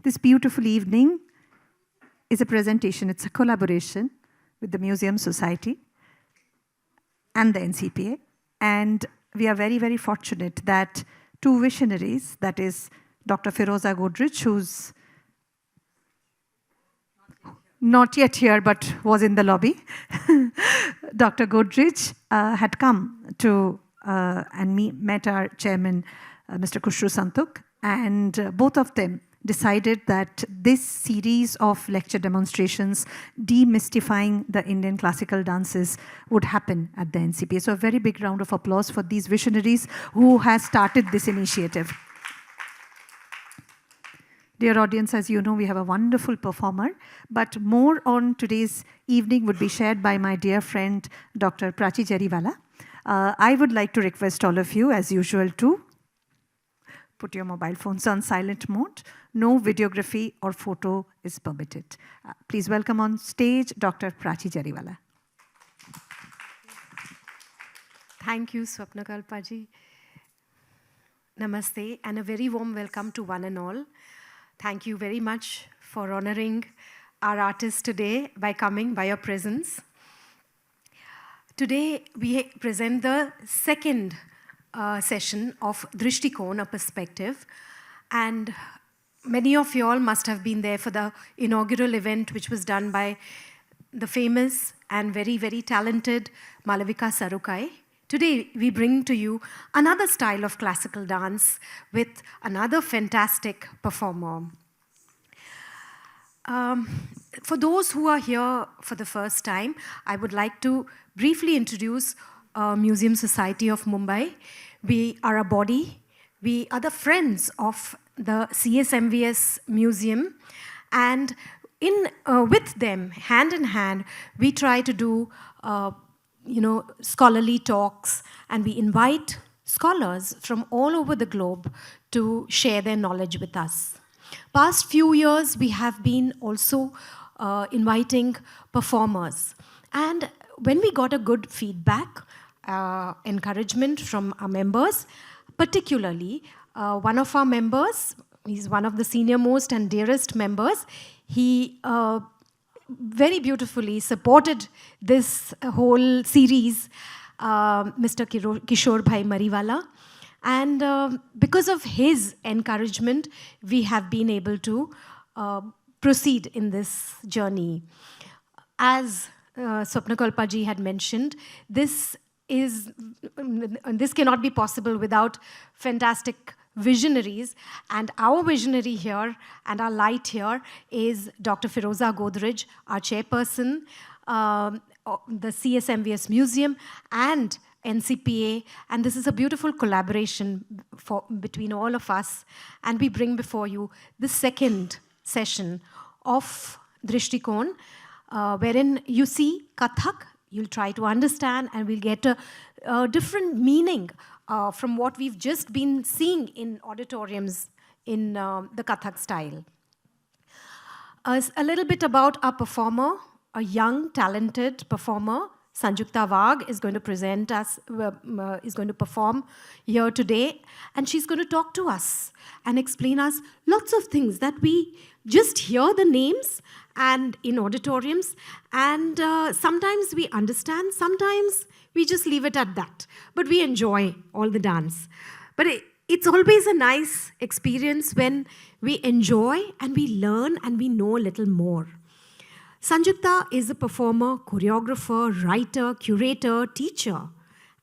This beautiful evening is a presentation. It's a collaboration with the Museum Society and the NCPA. And we are very, very fortunate that two visionaries, that is Dr. Firoza Godrej, who's not yet here, but was in the lobby. Dr. Godrej had come to and met our chairman, Mr. Khushru Santuk, and both of them decided that this series of lecture demonstrations demystifying the Indian classical dances would happen at the NCPA. So a very big round of applause for these visionaries who has started this initiative. Dear audience, as you know, we have a wonderful performer, but more on today's evening would be shared by my dear friend, Dr. Prachi Jariwala. I would like to request all of you, as usual, to put your mobile phones on silent mode. No videography or photo is permitted. Please welcome on stage Dr. Prachi Jariwala. Thank you, Swapnakalpa ji. Namaste, and a very warm welcome to one and all. Thank you very much for honoring our artists today by coming, by your presence. Today, we present the second session of Drishtikon, a perspective. And many of you all must have been there for the inaugural event, which was done by the famous and very, very talented Malavika Sarukai. Today, we bring to you another style of classical dance with another fantastic performer. For those who are here for the first time, I would like to briefly introduce Museum Society of Mumbai. We are a body. We are the friends of the CSMVS Museum. And with them, hand in hand, we try to do scholarly talks, and we invite scholars from all over the globe to share their knowledge with us. Past few years, we have been also inviting performers. And when we got a good feedback, encouragement from our members, particularly one of our members, he's one of the senior most and dearest members, he very beautifully supported this whole series, Mr. Kishore Bhai Mariwala. And because of his encouragement, we have been able to proceed in this journey. As Swapnakalpa ji had mentioned, this cannot be possible without fantastic visionaries, and our visionary here and our light here is Dr. Firoza Godrej, our chairperson, the CSMVS Museum and NCPA, and this is a beautiful collaboration between all of us, and we bring before you the second session of Drishtikon, wherein you see Kathak, you'll try to understand, and we'll get a different meaning from what we've just been seeing in auditoriums in the Kathak style. A little bit about our performer, a young, talented performer, Sanjukta Wagh is going to present us, is going to perform here today, and she's going to talk to us and explain us lots of things that we just hear the names and in auditoriums, and sometimes we understand, sometimes we just leave it at that. But we enjoy all the dance. But it's always a nice experience when we enjoy and we learn and we know a little more. Sanjukta is a performer, choreographer, writer, curator, teacher,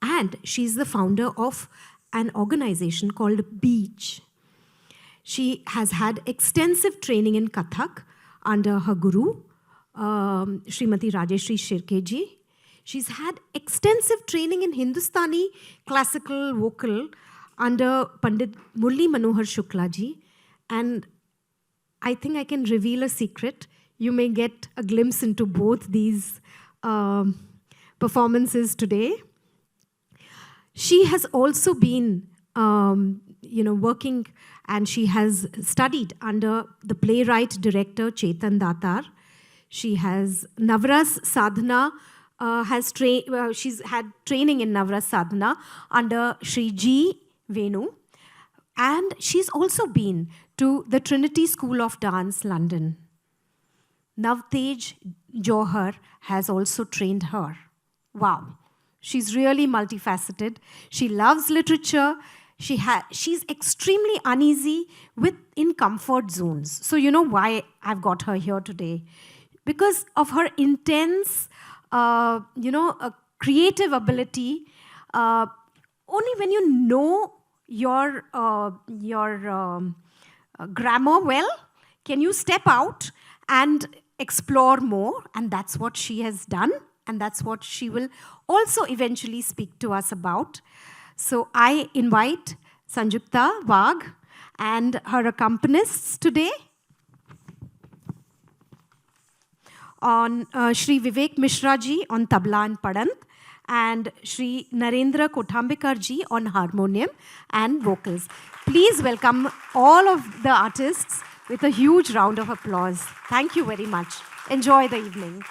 and she's the founder of an organization called Beach. She has had extensive training in Kathak under her guru, Srimati Rajeshri Shirkeji. She's had extensive training in Hindustani classical vocal under Pandit Murli Manohar Shukla ji. And I think I can reveal a secret. You may get a glimpse into both these performances today. She has also been working, and she has studied under the playwright director Chetan Datar. She has Navras Sadhana, she's had training in Navras Sadhana under Sri G. Venu. And she's also been to the Trinity School of Dance, London. Navtej Johar has also trained her. Wow, she's really multifaceted. She loves literature. She's extremely uneasy in comfort zones. So you know why I've got her here today? Because of her intense, creative ability. Only when you know your grammar well, can you step out and explore more. And that's what she has done. And that's what she will also eventually speak to us about. So I invite Sanjukta Wagh and her accompanists today on Shri Vivek Mishra ji on tabla and padant, and Shri Narendra Kothambikar ji on harmonium and vocals. Please welcome all of the artists with a huge round of applause. Thank you very much. Enjoy the evening.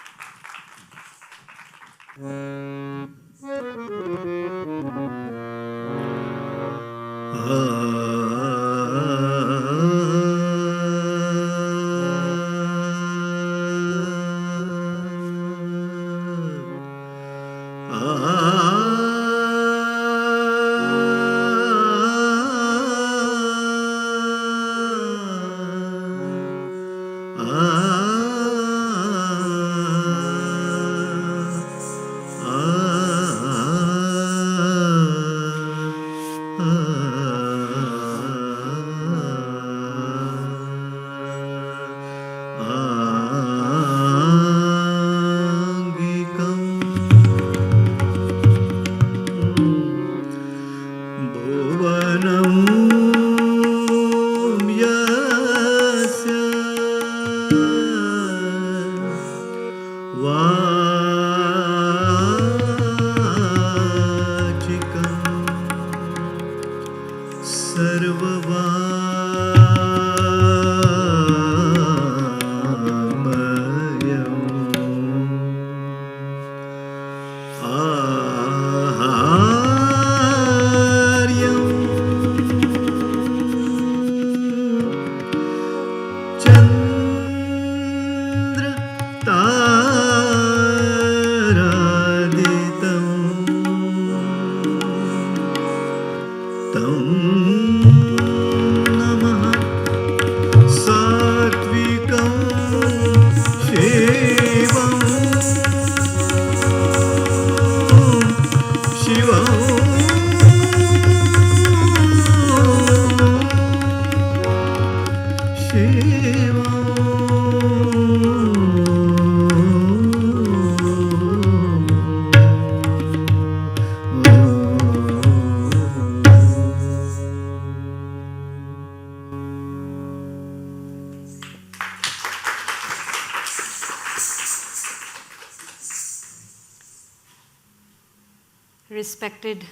Respected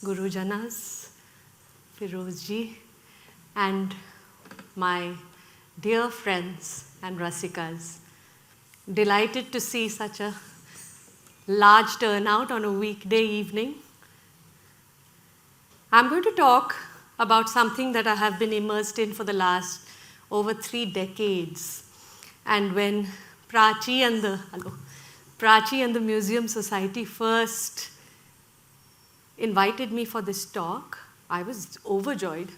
Gurujanas, Feroz ji, and my dear friends and Rasikas, delighted to see such a large turnout on a weekday evening. I'm going to talk about something that I have been immersed in for the last over 3 decades. And when Prachi and the Museum Society first invited me for this talk, I was overjoyed.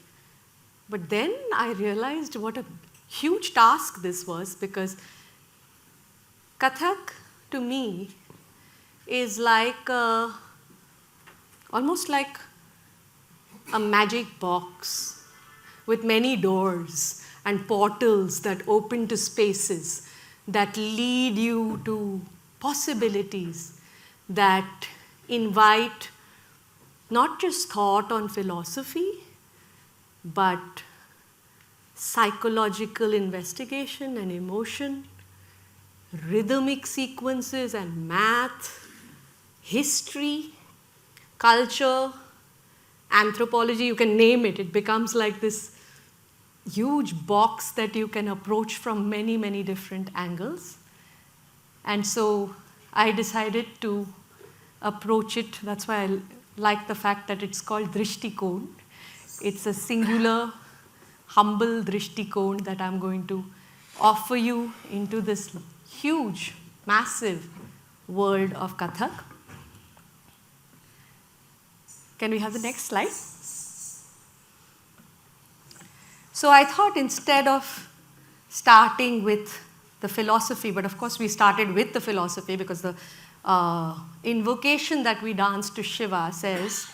But then I realized what a huge task this was, because Kathak to me is like almost like a magic box with many doors and portals that open to spaces that lead you to possibilities that invite not just thought on philosophy, but psychological investigation and emotion, rhythmic sequences and math, history, culture, anthropology, you can name it. It becomes like this huge box that you can approach from many, many different angles. And so I decided to approach it. That's why I like the fact that it's called Drishtikon. It's a singular, humble drishtikon that I'm going to offer you into this huge, massive world of Kathak. Can we have the next slide? So I thought instead of starting with the philosophy, but of course we started with the philosophy because the invocation that we dance to Shiva says,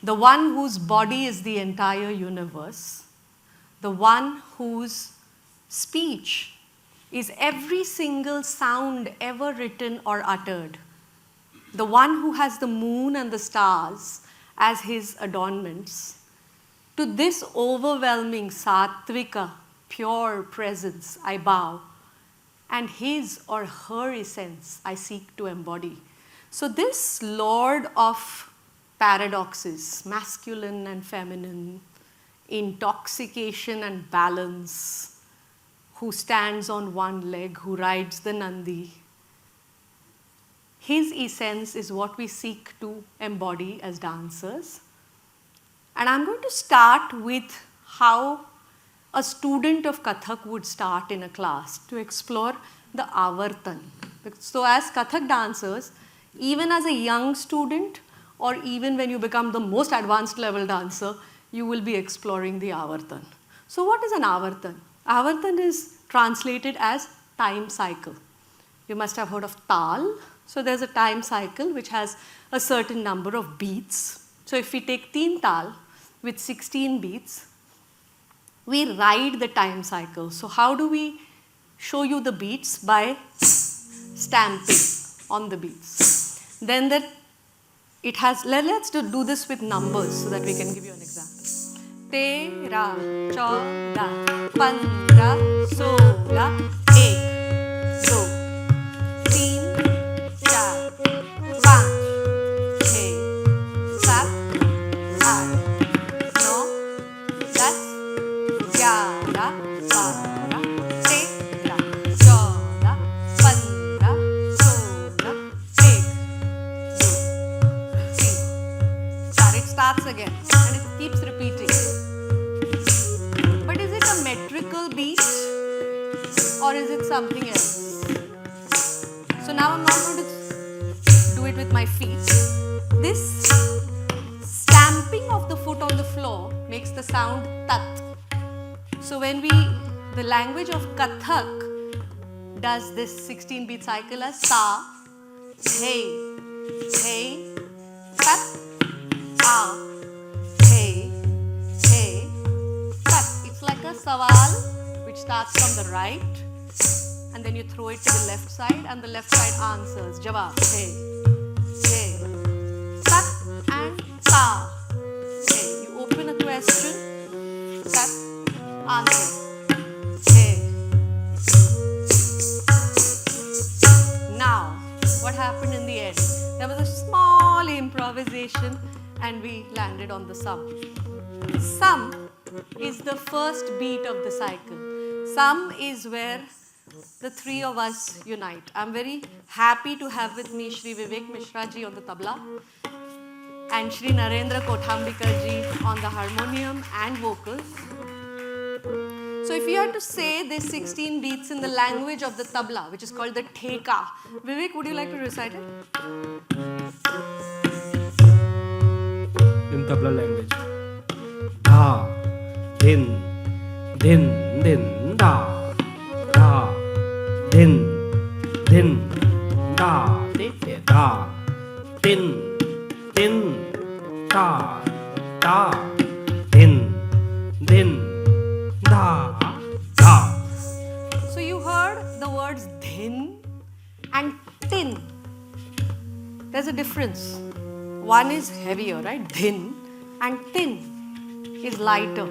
the one whose body is the entire universe, the one whose speech is every single sound ever written or uttered, the one who has the moon and the stars as his adornments, to this overwhelming sattvika, pure presence I bow, and his or her essence I seek to embody. So this Lord of paradoxes, masculine and feminine, intoxication and balance, who stands on one leg, who rides the Nandi, his essence is what we seek to embody as dancers. And I'm going to start with how a student of Kathak would start in a class to explore the Avartan. So as Kathak dancers, even as a young student or even when you become the most advanced level dancer, you will be exploring the Avartan. So what is an Avartan? Avartan is translated as time cycle. You must have heard of Tal. So there's a time cycle which has a certain number of beats. So if we take Teen Tal with 16 beats, we ride the time cycle. So how do we show you the beats? By stamping on the beats. Then it has, let's do this with numbers so that we can give you an example. Tera, chauda, pandra, sola, ek, do, teen, char, panch, chhe, sat, aath, no, das, ग्यारह, बारह, तेरह, चौदह, पंद्रह, सोलह, एक, दो, तीन, चार. It starts again and it keeps repeating. But is it a metrical beat or is it something else? So now I'm not going to do it with my feet. This stamping of the foot on the floor makes the sound tat. So when the language of Kathak does this 16-beat cycle as sa, hey, hey, tat, ah, hey, hey, tat. It's like a sawal which starts from the right and then you throw it to the left side and the left side answers, jawab, hey, hey, tat and sa, hey. You open a question, tat, answer. Hey. Now, what happened in the end? There was a small improvisation and we landed on the sum. Sum is the first beat of the cycle. Sum is where the three of us unite. I'm very happy to have with me Shri Vivek Mishra ji on the tabla and Shri Narendra Kothambikar ji on the harmonium and vocals. So if you had to say this 16 beats in the language of the tabla, which is called the theka, Vivek, would you like to recite it? In tabla language. Da, din, din, din, da, da, din, din, da, da, din, din, da, da, din, din, da, da. So you heard the words dhin and tin. There's a difference. One is heavier, right? Dhin, and tin is lighter.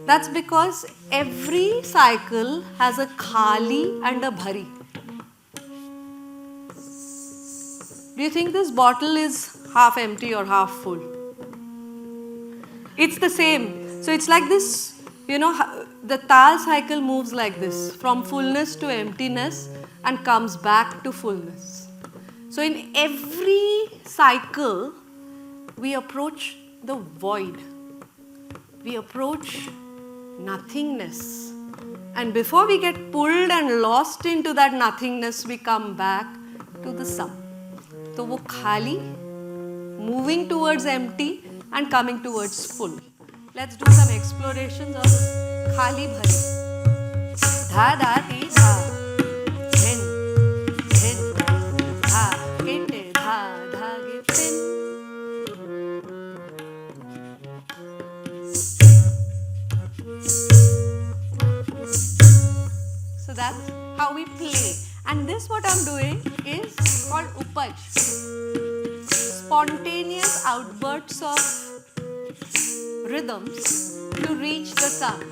That's because every cycle has a khali and a bhari. Do you think this bottle is half empty or half full? It's the same. So it's like this, the tal cycle moves like this, from fullness to emptiness and comes back to fullness. So in every cycle, we approach the void. we approach nothingness. And before we get pulled and lost into that nothingness, we come back to the sum. So wo khali, moving towards empty and coming towards full. Let's do some explorations of khali bhari. Dha dha ti dha, dhin dhin, dha gite dha dha gitin. So that's how we play. And this what I'm doing is called upaj. Spontaneous outbursts of rhythms to reach the sound.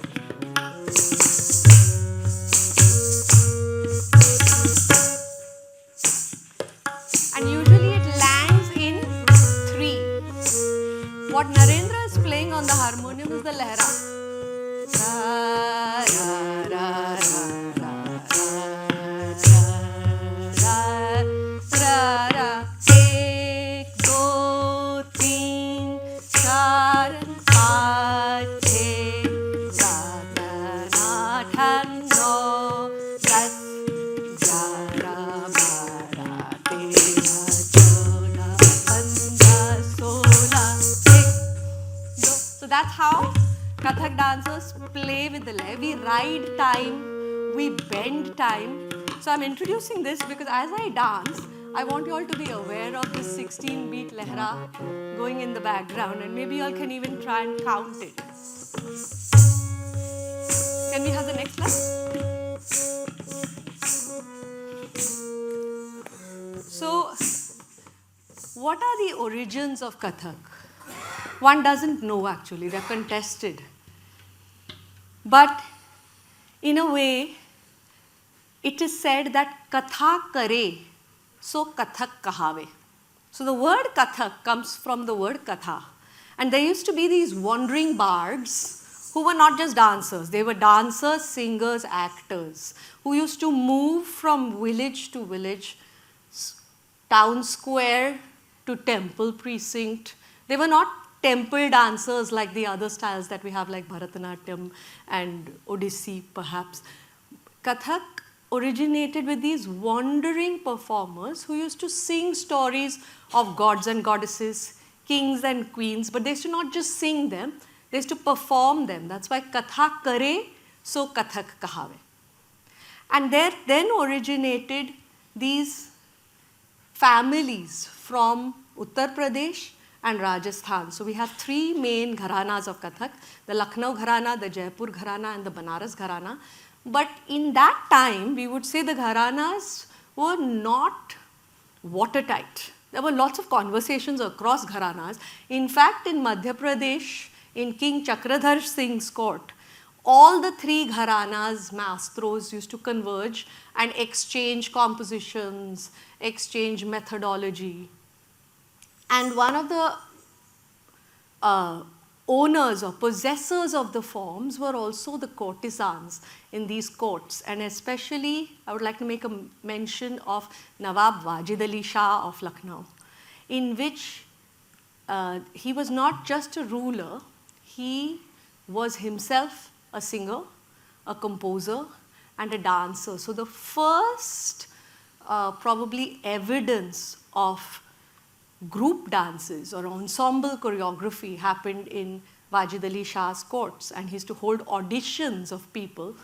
And usually it lands in 3. What Narendra is playing on the harmonium is the lehra. Ra, ra, ra, ra, ra, ra, ra. Ek, do, teen, char, paanch, chhe, saat, आठ, नौ, दस, 11, 12, 13, 14, 15, 16. So that's how Kathak dancers play with the leh. We ride time, we bend time. So I'm introducing this because as I dance, I want you all to be aware of this 16-beat lehra going in the background, and maybe you all can even try and count it. Can we have the next slide? So, what are the origins of Kathak? One doesn't know actually, they're contested. But in a way, it is said that Katha kare, so Kathak kahave. So the word Kathak comes from the word Katha. And there used to be these wandering bards who were not just dancers, they were dancers, singers, actors, who used to move from village to village, town square to temple precinct. They were not temple dancers like the other styles that we have, like Bharatanatyam and Odissi perhaps. Kathak originated with these wandering performers who used to sing stories of gods and goddesses, kings and queens, but they used to not just sing them, they used to perform them. That's why Katha kare, so Kathak kahave. And there then originated these families from Uttar Pradesh and Rajasthan. So we have 3 main gharanas of Kathak, the Lucknow gharana, the Jaipur gharana and the Banaras gharana. But in that time, we would say the gharanas were not watertight. There were lots of conversations across gharanas. In fact, in Madhya Pradesh, in King Chakradhar Singh's court, all the 3 gharanas, maestros used to converge and exchange compositions, exchange methodology. And one of the owners or possessors of the forms were also the courtesans in these courts. And especially, I would like to make a mention of Nawab Wajid Ali Shah of Lucknow, in which he was not just a ruler, he was himself a singer, a composer, and a dancer. So the first probably evidence of group dances or ensemble choreography happened in Wajid Ali Shah's courts, and he used to hold auditions of people,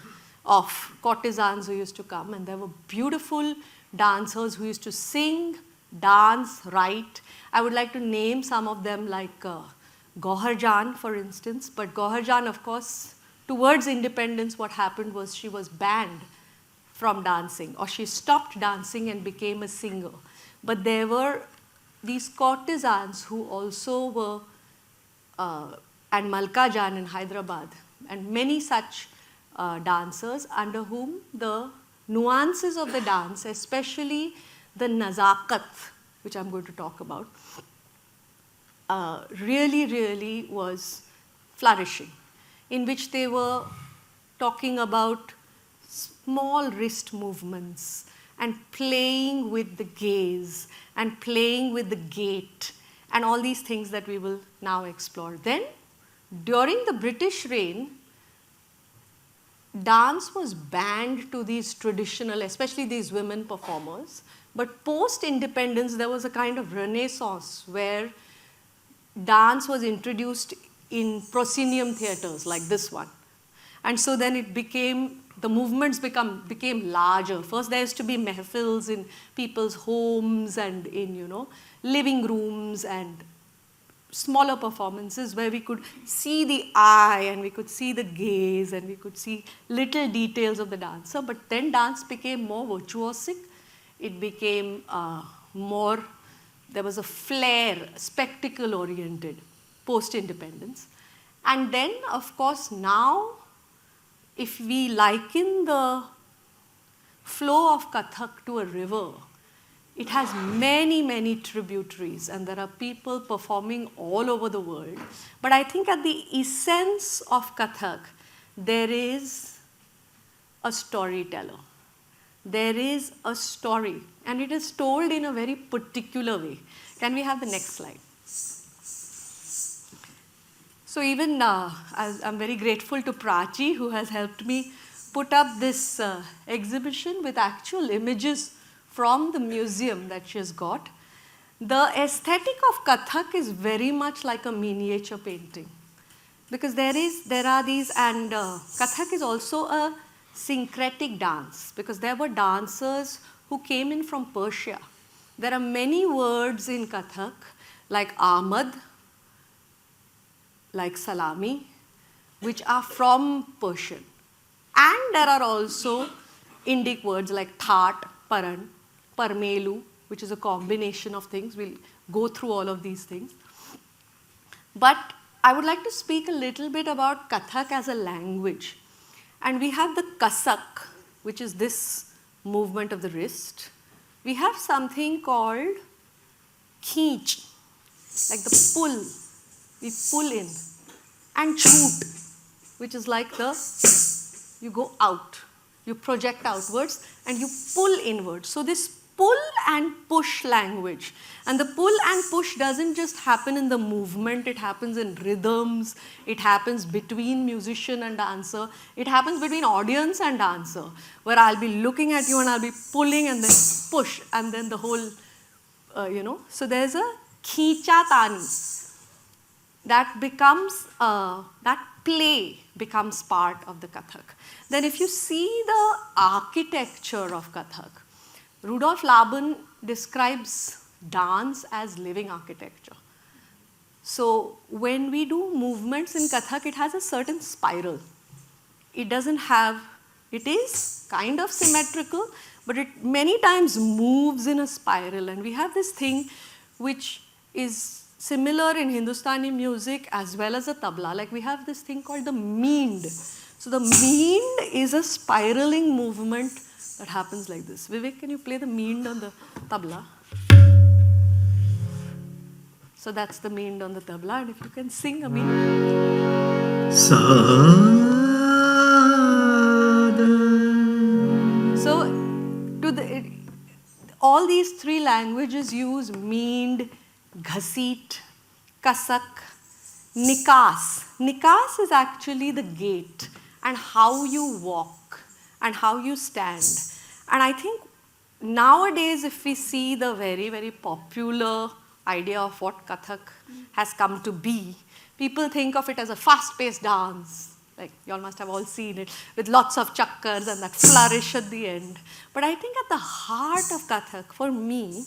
of courtesans who used to come, and there were beautiful dancers who used to sing, dance, write. I would like to name some of them, like Gauhar Jan, for instance. But Gauhar Jan, of course, towards independence, what happened was she was banned from dancing, or she stopped dancing and became a singer. But there were these courtesans who also were, and Malka Jan in Hyderabad, and many such dancers under whom the nuances of the dance, especially the nazakat, which I'm going to talk about, really was flourishing, in which they were talking about small wrist movements and playing with the gaze and playing with the gait and all these things that we will now explore. Then during the British reign, dance was banned to these traditional, especially these women performers. But post-independence, there was a kind of renaissance where dance was introduced in proscenium theaters like this one. And so then it became, the movements became larger. First there used to be mehfils in people's homes and in, living rooms and smaller performances where we could see the eye and we could see the gaze and we could see little details of the dancer. But then dance became more virtuosic. It became more, there was a flair, spectacle oriented post-independence. And then, of course, now, if we liken the flow of Kathak to a river, it has many, many tributaries, and there are people performing all over the world. But I think at the essence of Kathak, there is a storyteller. There is a story, and it is told in a very particular way. Can we have the next slide? So even I'm very grateful to Prachi, who has helped me put up this exhibition with actual images from the museum that she has got. The aesthetic of Kathak is very much like a miniature painting, because there are these, and Kathak is also a syncretic dance, because there were dancers who came in from Persia. There are many words in Kathak, like Ahmad, like salami, which are from Persian. And there are also Indic words like thaat, paran, parmelu, which is a combination of things. We'll go through all of these things. But I would like to speak a little bit about Kathak as a language. And we have the Kasak, which is this movement of the wrist. We have something called Kheech, like the pull. We pull in. And Choot, which is like you go out. You project outwards and you pull inwards. So this pull and push language. And the pull and push doesn't just happen in the movement, it happens in rhythms, it happens between musician and dancer, it happens between audience and dancer, where I'll be looking at you and I'll be pulling and then push, and then the whole, So there's a khicha tani. That becomes, that play becomes part of the Kathak. Then if you see the architecture of Kathak, Rudolf Laban describes dance as living architecture. So when we do movements in Kathak, it has a certain spiral. It is kind of symmetrical, but it many times moves in a spiral. And we have this thing which is similar in Hindustani music as well as the tabla. Like we have this thing called the meend. So the meend is a spiraling movement that happens like this. Vivek, can you play the meend on the tabla? So that's the meend on the tabla, and if you can sing a meend. So all these three languages use meend, ghasit, kasak, nikas. Nikas is actually the gait and how you walk and how you stand. And I think nowadays, if we see the very, very popular idea of what Kathak has come to be, people think of it as a fast-paced dance. Like, you all must have all seen it, with lots of chakkars and that flourish at the end. But I think at the heart of Kathak, for me,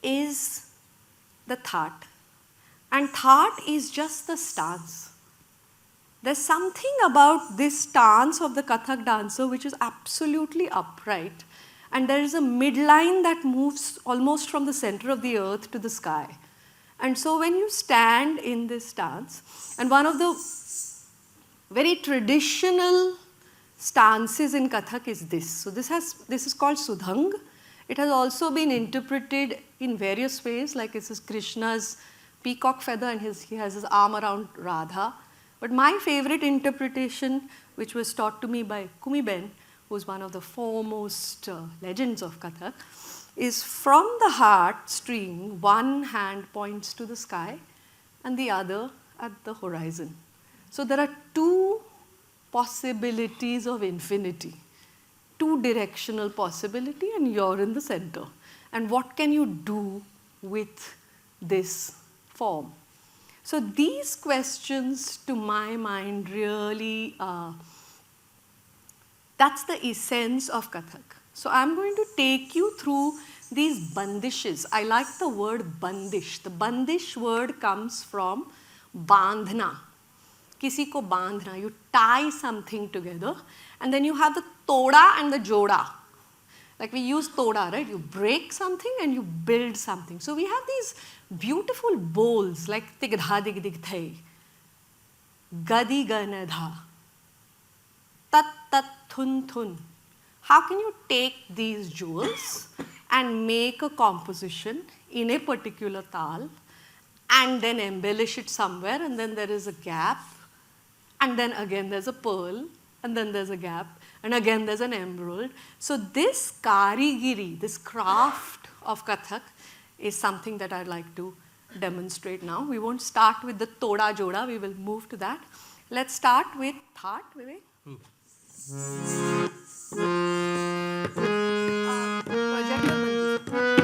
is the thaat. And thaat is just the stance. There's something about this stance of the Kathak dancer which is absolutely upright. And there is a midline that moves almost from the center of the earth to the sky. And so when you stand in this stance, and one of the very traditional stances in Kathak is this. So this is called Sudhang. It has also been interpreted in various ways, like this is Krishna's peacock feather and he has his arm around Radha. But my favorite interpretation, which was taught to me by Kumiben, who's one of the foremost legends of Kathak, is from the heart string, one hand points to the sky and the other at the horizon. So there are two possibilities of infinity, two directional possibility, and you're in the center. And what can you do with this form? So these questions, to my mind, really, that's the essence of Kathak. So I'm going to take you through these bandishes. I like the word bandish. The bandish word comes from bandhna. Kisi ko bandhna. You tie something together, and then you have the toda and the joda. Like we use toda, right? You break something and you build something. So we have these beautiful bowls like tigdha dig dig thay, gadi ganadha, tat tat thun thun. How can you take these jewels and make a composition in a particular tal and then embellish it somewhere, and then there is a gap, and then again there's a pearl, and then there's a gap, and again there's an emerald. So this karigiri, this craft of Kathak, is something that I'd like to demonstrate now. We won't start with the toda joda, we will move to that. Let's start with Thaat, Vivek. Projector bandi.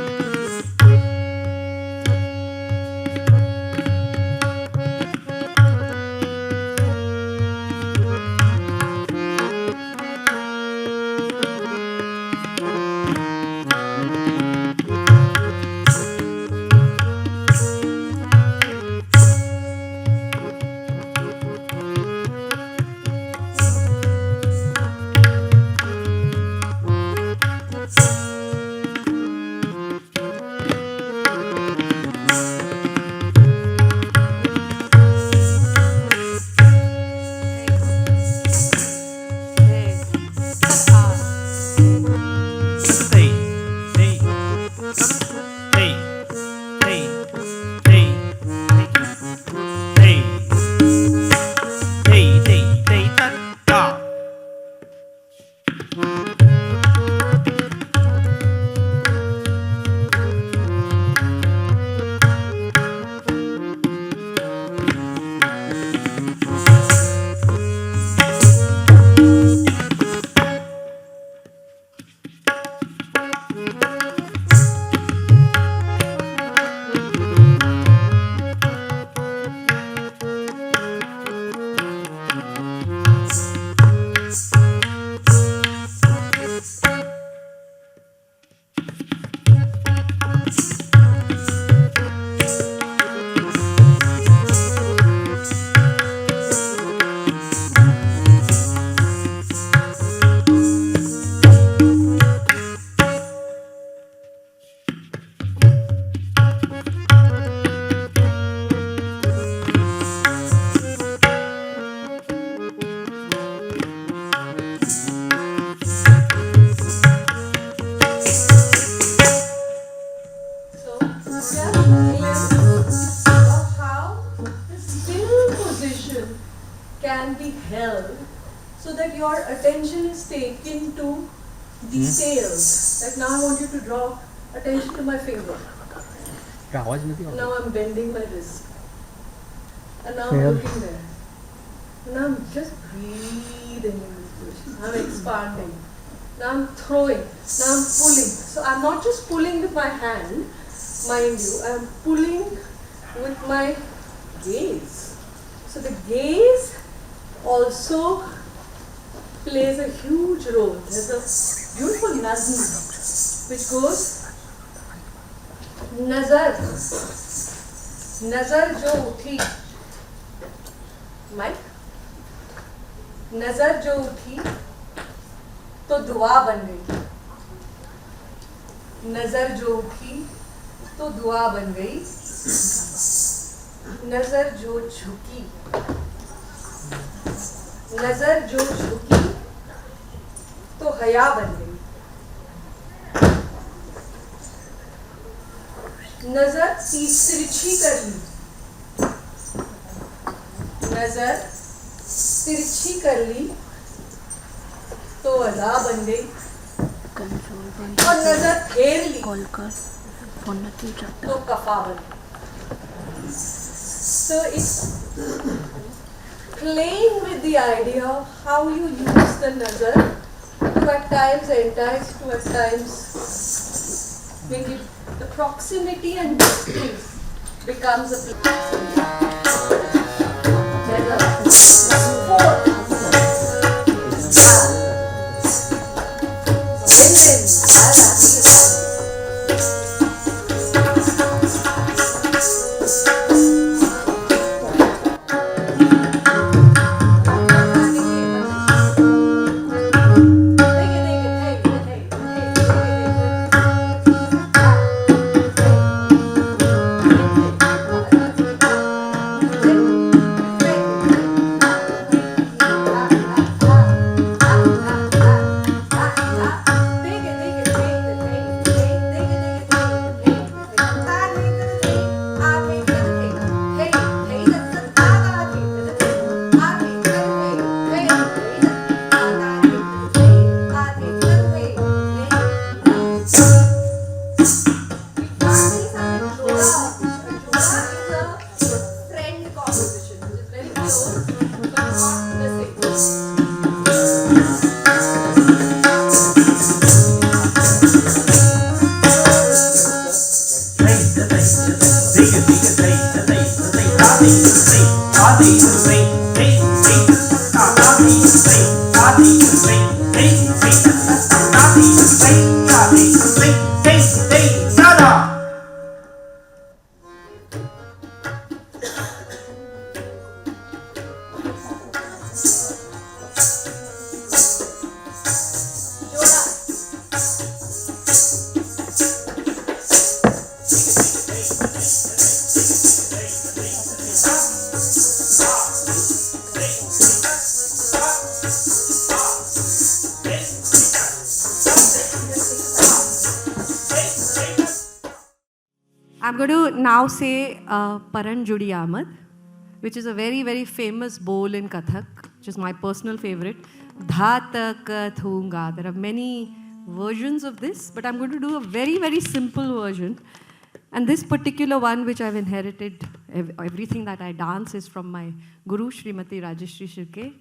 Can be held so that your attention is taken to details. Like now I want you to draw attention to my finger. Now I'm bending my wrist. And now I'm looking there. And now I'm just breathing in this position. I'm expanding. Now I'm throwing. Now I'm pulling. So I'm not just pulling with my hand, mind you, I'm pulling with my gaze. So the gaze also plays a huge role. There's a beautiful nazm which goes nazar, nazar jo uthi, Mike, nazar jo uthi to dua ban gayi, nazar jo uthi to dua ban gayi, nazar jo jhuki, नजर जो झुकी तो हया बन गई, नजर तिरछी कर ली, नजर तिरछी कर ली तो अदा बन गई, और नजर फेर ली तो कफा बन गई. So it's playing with the idea of how you use the nazar to at times entice, to at times bring it, the proximity and distance becomes a there's a sport. I'm going to now say Paran Judi Amad, which is a very, very famous bowl in Kathak, which is my personal favorite. Dha tak thunga. There are many versions of this, but I'm going to do a very, very simple version. And this particular one, which I've inherited, everything that I dance is from my guru, Srimati Rajeshri Shirke,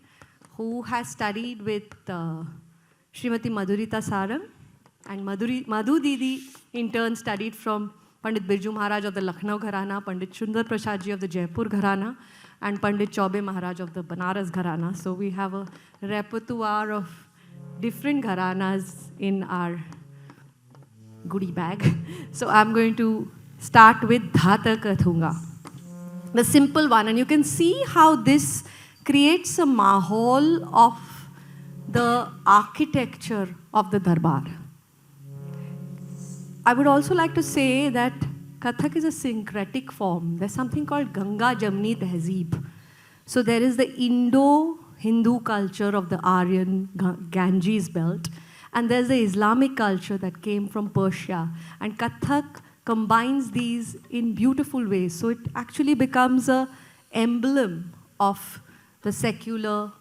who has studied with Srimati Madhurita Sarang. And Madhu Didi, in turn, studied from Pandit Birju Maharaj of the Lucknow Gharana, Pandit Sundar Prasad Ji of the Jaipur Gharana, and Pandit Chaube Maharaj of the Banaras Gharana. So we have a repertoire of different gharanas in our goodie bag. So I'm going to start with Dha tak thunga, the simple one. And you can see how this creates a mahal of the architecture of the darbar. I would also like to say that Kathak is a syncretic form. There's something called Ganga Jamni Tehzeeb. So there is the Indo-Hindu culture of the Aryan Ganges belt, and there's the Islamic culture that came from Persia. And Kathak combines these in beautiful ways. So it actually becomes an emblem of the secular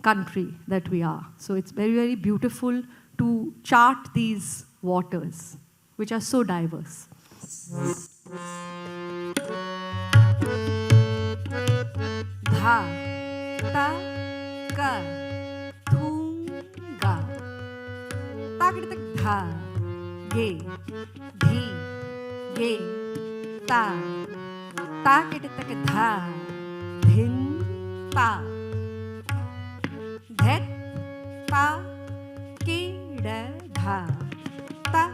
country that we are. So it's very, very beautiful to chart these waters, which are so diverse. Dha, ta, ka, thunga. Ta kid tak dha, ge, dhi, ge, ta. Ta kid tak dha, dhin, ta. Dhet, ta, kid, dha, ta.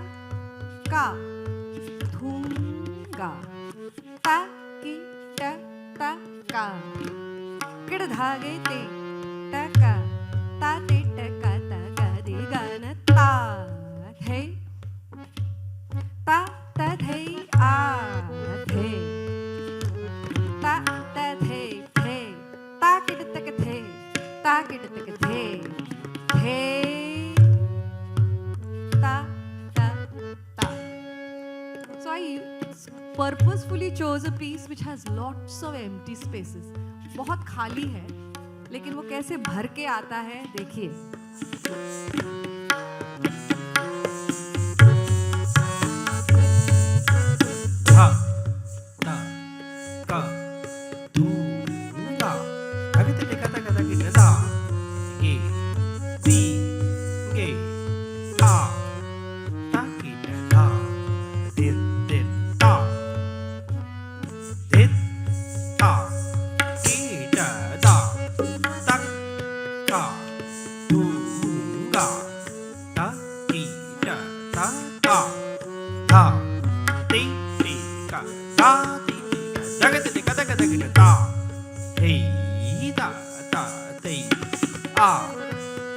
Ka, thunga, ta, ki, ta, ka. Kid dhage te, ta, ka, ta, te, ta, ka, ta, ga, de, ga, na, ta, the, ta, the, a, the, ta, the, ta, kid, ta, the, ta, kid, ta, the, ta. So I purposefully chose a piece which has lots of empty spaces. बहुत खाली है, लेकिन वो कैसे भर के आता है, देखिए. Dha, ta, ka, thunga. Agad teka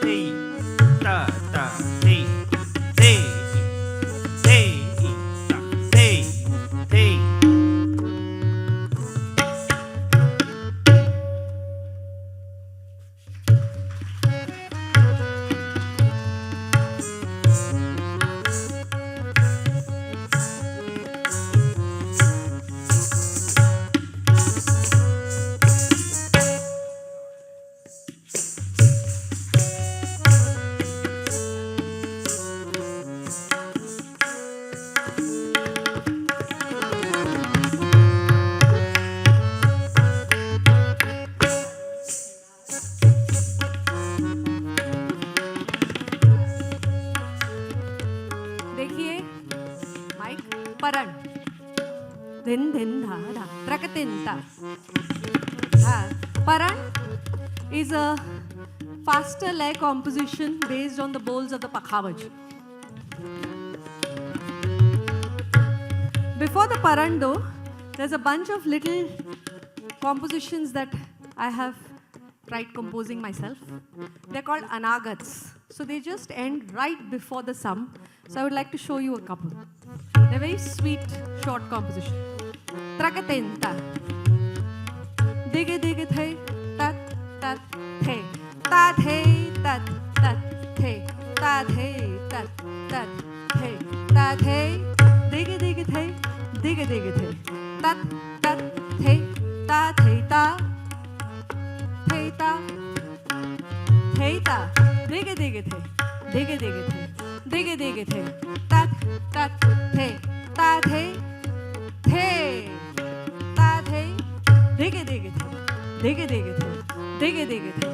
Hey, ta ta hey, hey, hey, ta hey, hey. देखिए माइक परण दिन दिन धा धा प्रकतिन ता paran is a faster lay composition based on the bowls of the pakhavaj. Before the paran though, there's a bunch of little compositions that I have tried composing myself. They're called anagats. So they just end right before the sum. So I would like to show you a couple. They're very sweet, short composition. Trakatenta. Digi digi thay, tat tat thay. Ta thay, tat tat thay. Ta thay, tat tat thay. Ta thay, digi digi thay, digi digi thay. Tat tat thay, ta thay ta. Thay ta. Thay ta. Digi digi thay, digi digi thay. Digi digi thay. Tat tat thay. Ta thay. Thay. Ta thay. Digi digi thay. Digi digi thay. Digi digi thay.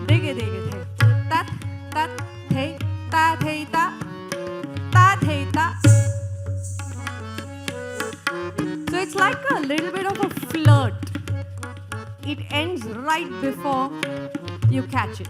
Digi digi thay. Tat tat thay. Ta thay ta. Ta thay ta. So it's like a little bit of a flirt. It ends right before you catch it.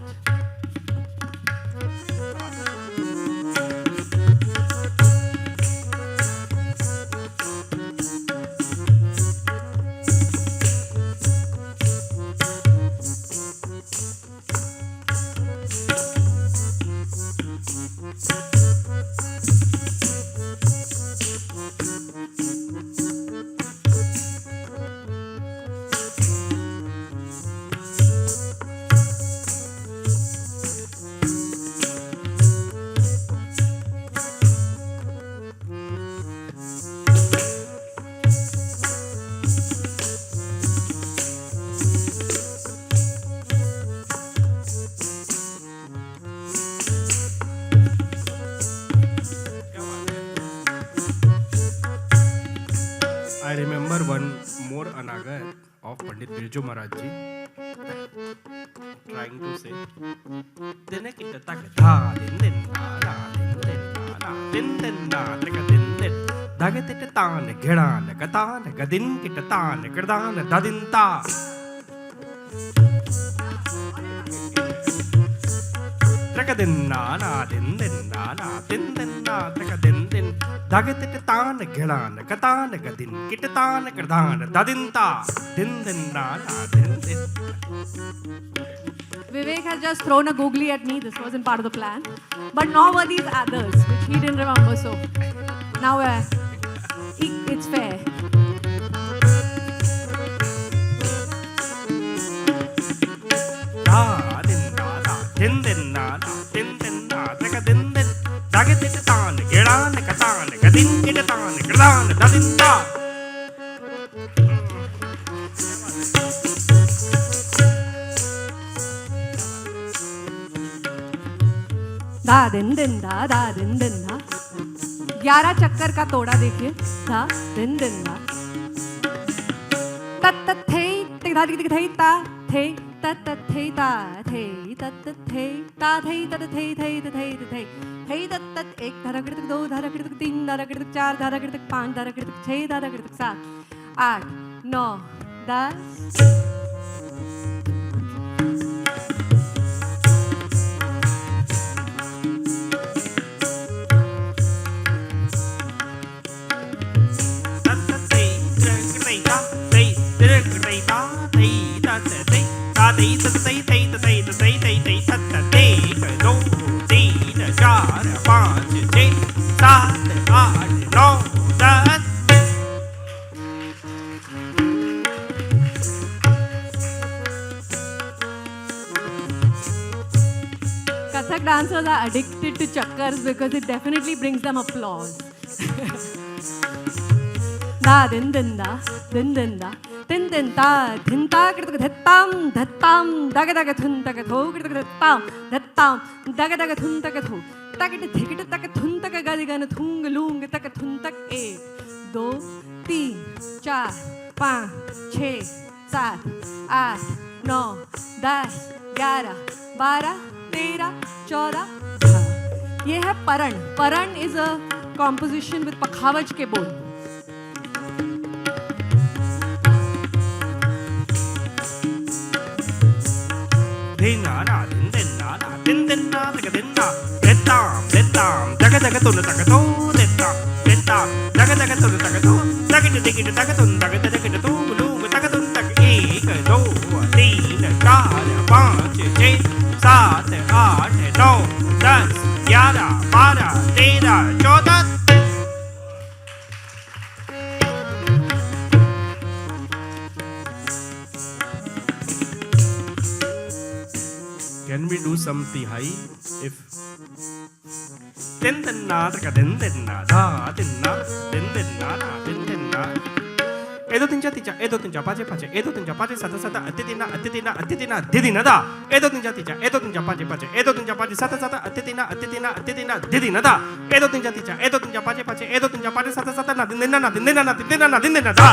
I remember one more anagar of Pandit Birju Maharaj ji trying to say Dine kita tak tha din din na na din din na na din din na trika din din dagatete taan ghedaan kataan gadin kita taan gerdaan dadin ta trika din na na din din na na din din na trika din din dagatete taan ghedaan kataan gadin kita taan gerdaan dadin ta din din na na din din. Vivek has just thrown a googly at me. This wasn't part of the plan. But nor were these others, which he didn't remember. So now it's fair. Da din da da din din na na din din na trika din din dagatete taan ghedaan kataan gadin kita taan gerdaan dadin ta. दा दिन दिन दा 11 चक्कर का तोड़ा देखिए दा दिन दा तत तत थे टिक धा टिक टिक थे ता थे तत तत थे ता थे तत तत थे ता थे तत थे थे थे थे थे तत तत एक धारा गिरतक दो धारा गिरतक तीन धारा गिरतक चार धारा गिरतक पांच धारा गिरतक छह धारा गिरतक 7 8 9 10 ta 4 5 6 7 8 9 10 Kathak dancers are addicted to chakkars because it definitely brings them applause. Da din din da din din da din din ta din ta kritak dhattam dhattam daga daga thun taka tho kritak dhattam dhattam daga daga thun taka tho takit dhikit taka thun taka gadi gana thung lung taka thun tak 1 2 3 4 5 6 7 8 9 10 11 12 13 14 ये है परण. परण is a composition with पखावज के बोल. din na na din na na din taka din na detam daga daga tun taka to detam daga daga tun taka to daga daga taka tun daga daga tu lu taka tun tak 1 2 3 4 5 6 7 8 9 10 11 12 13 14 Can we do some tihai? If din na taka din na da din na edo tinja ticha edo tinja pache pache edo tinja pache sata sata atitina didina da edo tinja ticha edo tinja pache pache edo tinja pache sata sata atitina didina da edo tinja ticha edo tinja pache pache edo tinja pache sata sata na didina da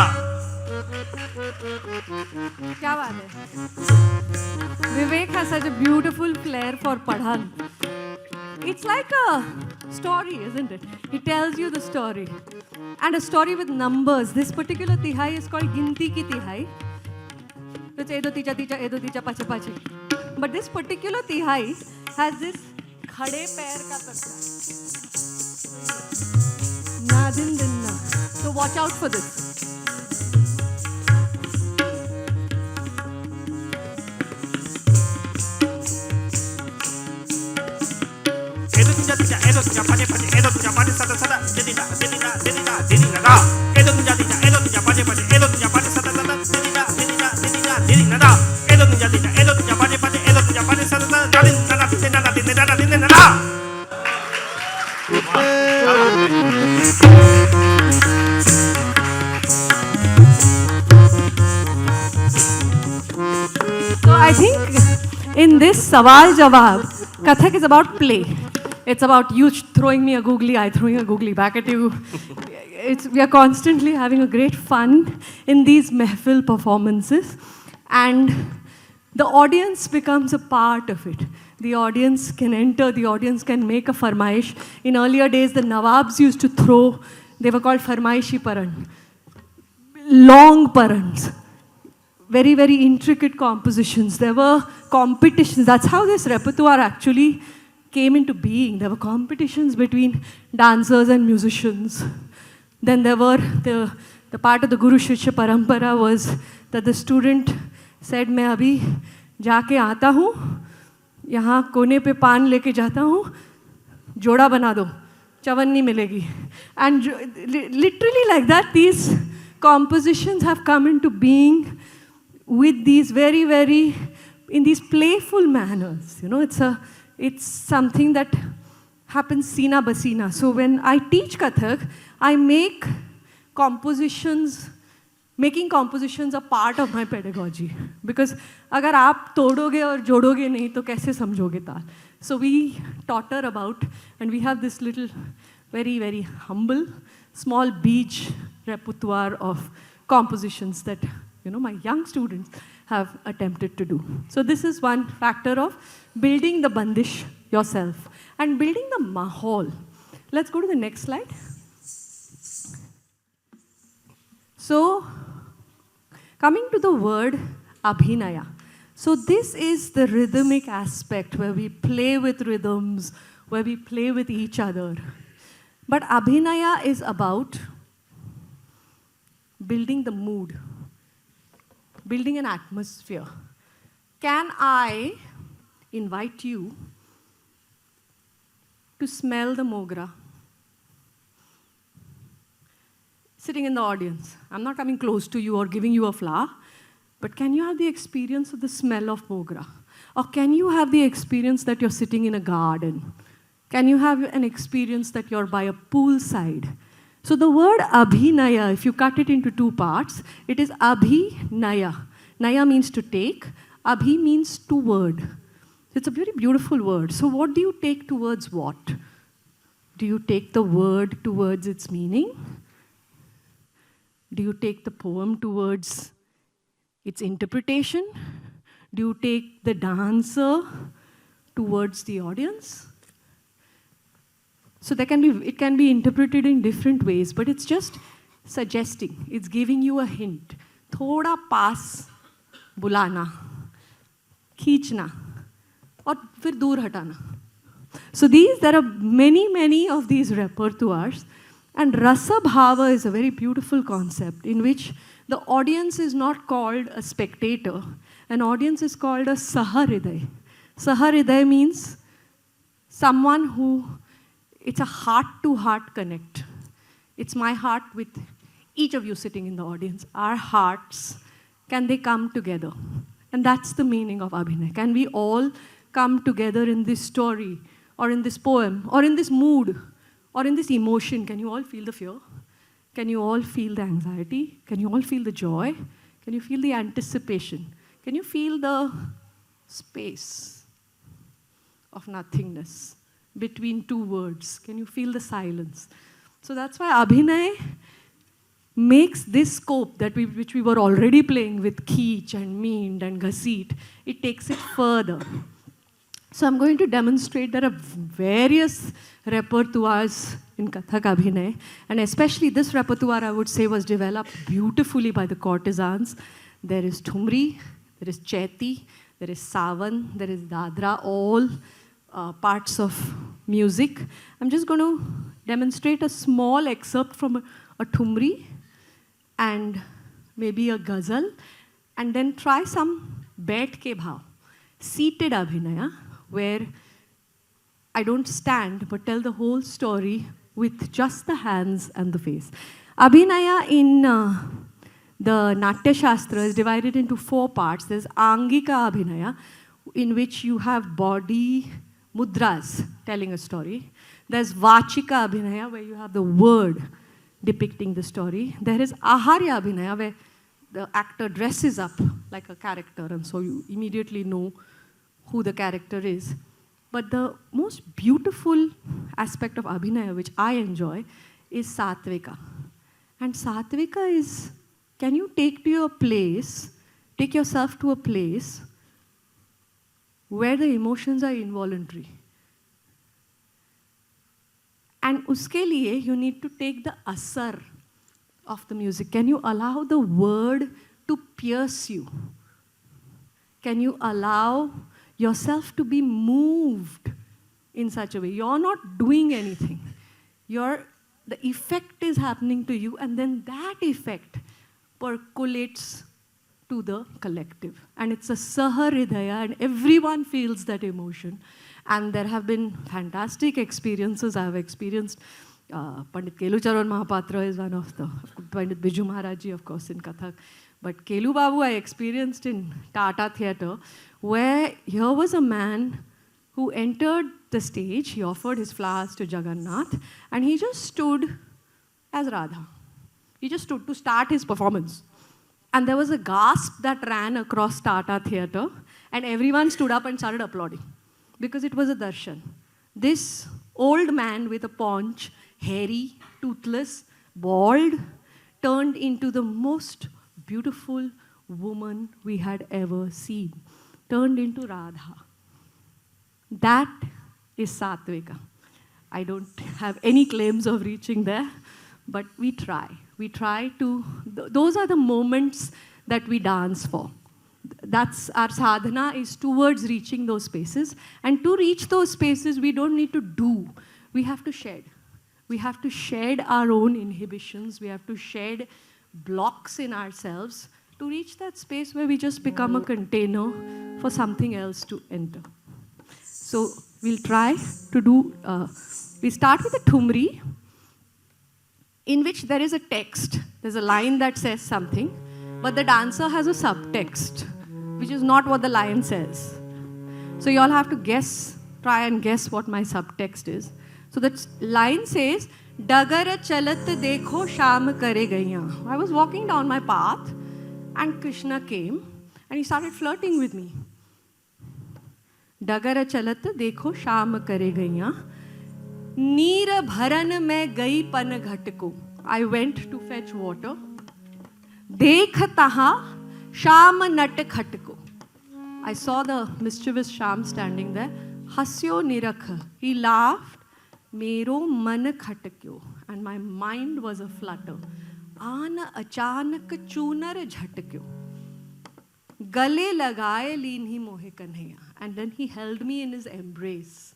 क्या बात है. Vivek has such a beautiful flair for padhan. It's like a story, isn't it? He tells you the story. And a story with numbers. This particular tihai is called ginti ki tihai. It's edo ticha ticha, edo ticha pache pache. But this particular tihai has this khade pair ka takka. Na din din na. So watch out for this. edo tinja ticha edo tinja pache pache edo tinja pache sata sata didina da edo tinja ticha edo tinja pache pache edo tinja pache sata sata didina da edo tinja ticha edo tinja pache pache edo tinja pache sata sata didina da So I think in this Sawal Jawab, Kathak is about play. It's about you throwing me a googly, I throwing a googly back at you. We are constantly having a great fun in these mehfil performances, and the audience becomes a part of it. The audience can enter, the audience can make a farmaish. In earlier days, the Nawabs used to throw, they were called farmaishi paran. Long parans. Very, very intricate compositions. There were competitions. That's how this repertoire actually came into being. There were competitions between dancers and musicians. Then there were the part of the Guru Shishya Parampara was that the student said, मैं अभी जाके आता हूँ, यहाँ कोने पे पान लेके जाता हूँ, जोड़ा बना दो, चवन्नी मिलेगी. And literally like that, these compositions have come into being with these very, very, in these playful manners. You know, it's something that happens sina basina. So when I teach Kathak, I make compositions, making compositions a part of my pedagogy. Because अगर आप तोड़ोगे और जोड़ोगे नहीं तो कैसे समझोगे ताल? So we taught her about, and we have this little, very, very humble, small beach repertoire of compositions that my young students have attempted to do. So this is one factor of building the bandish yourself and building the mahol. Let's go to the next slide. So coming to the word abhinaya. So this is the rhythmic aspect where we play with rhythms, where we play with each other. But abhinaya is about building the mood, building an atmosphere. Can I invite you to smell the mogra. Sitting in the audience. I'm not coming close to you or giving you a flower, but can you have the experience of the smell of mogra? Or can you have the experience that you're sitting in a garden? Can you have an experience that you're by a poolside? So the word abhinaya, if you cut it into two parts, it is abhinaya. Naya means to take, abhi means toward. It's a very beautiful word. So what do you take towards what? Do you take the word towards its meaning? Do you take the poem towards its interpretation? Do you take the dancer towards the audience? So it can be interpreted in different ways, but it's just suggesting. It's giving you a hint. Thoda paas bulana, खींचना, और फिर दूर हटाना. So there are many of these repertoires, and rasa bhava is a very beautiful concept in which the audience is not called a spectator. An audience is called a saharidaya. Saharidaya means someone who, it's a heart-to-heart connect. It's my heart with each of you sitting in the audience. Our hearts, can they come together? And that's the meaning of Abhinay. Can we all come together in this story, or in this poem, or in this mood, or in this emotion? Can you all feel the fear? Can you all feel the anxiety? Can you all feel the joy? Can you feel the anticipation? Can you feel the space of nothingness between two words? Can you feel the silence? So that's why Abhinay makes this scope which we were already playing with Keech and Meend and Ghaseet, it takes it further. So I'm going to demonstrate there are various repertoires in Kathak Abhinay, and especially this repertoire, I would say, was developed beautifully by the courtesans. There is Thumri, there is Chaiti, there is Savan, there is Dadra, all parts of music. I'm just going to demonstrate a small excerpt from a Thumri and maybe a ghazal, and then try some Baith ke bhav, seated Abhinaya, where I don't stand but tell the whole story with just the hands and the face. Abhinaya in the Natya Shastra is divided into 4 parts. There's Angika Abhinaya, in which you have body mudras telling a story. There's Vachika Abhinaya, where you have the word depicting the story. There is Aharya Abhinaya, where the actor dresses up like a character, and so you immediately know who the character is. But the most beautiful aspect of Abhinaya, which I enjoy, is Satvika. And Satvika is, can you take yourself to a place where the emotions are involuntary? And uske liye, you need to take the asar of the music. Can you allow the word to pierce you? Can you allow yourself to be moved in such a way? You're not doing anything. The effect is happening to you, and then that effect percolates to the collective. And it's a saharidaya, and everyone feels that emotion. And there have been fantastic experiences. I have experienced, Pandit Kelucharan Mahapatra is one of the, Pandit Biju Maharaji, of course, in Kathak. But Kelu Babu I experienced in Tata Theatre, where here was a man who entered the stage, he offered his flowers to Jagannath, and he just stood as Radha. He just stood to start his performance. And there was a gasp that ran across Tata Theatre, and everyone stood up and started applauding, because it was a darshan. This old man with a paunch, hairy, toothless, bald, turned into the most beautiful woman we had ever seen, turned into Radha. That is Satvika. I don't have any claims of reaching there, but we try. We try to, those are the moments that we dance for. That's our sadhana, is towards reaching those spaces. And to reach those spaces, we don't need to do. We have to shed. We have to shed our own inhibitions. We have to shed blocks in ourselves to reach that space where we just become a container for something else to enter. So we'll try to do, we start with a Thumri, in which there is a text. There's a line that says something, but the dancer has a subtext, which is not what the line says. So you all have to guess, try and guess what my subtext is. So that line says, Dagar chalat dekho sham kare gaiyan. I was walking down my path and Krishna came and he started flirting with me. Dagar chalat dekho sham kare gaiyan. Neer bharan mein gai pan ghat ko. I went to fetch water. Dekh taha sham nat khat ko. I saw the mischievous Sham standing there. Hasyo nirakh. He laughed. Mero man khatkyo. And my mind was aflutter. Aan achanak chunar jhatkyo. Gale lagaye linhi mohe kanhaiya. And then he held me in his embrace.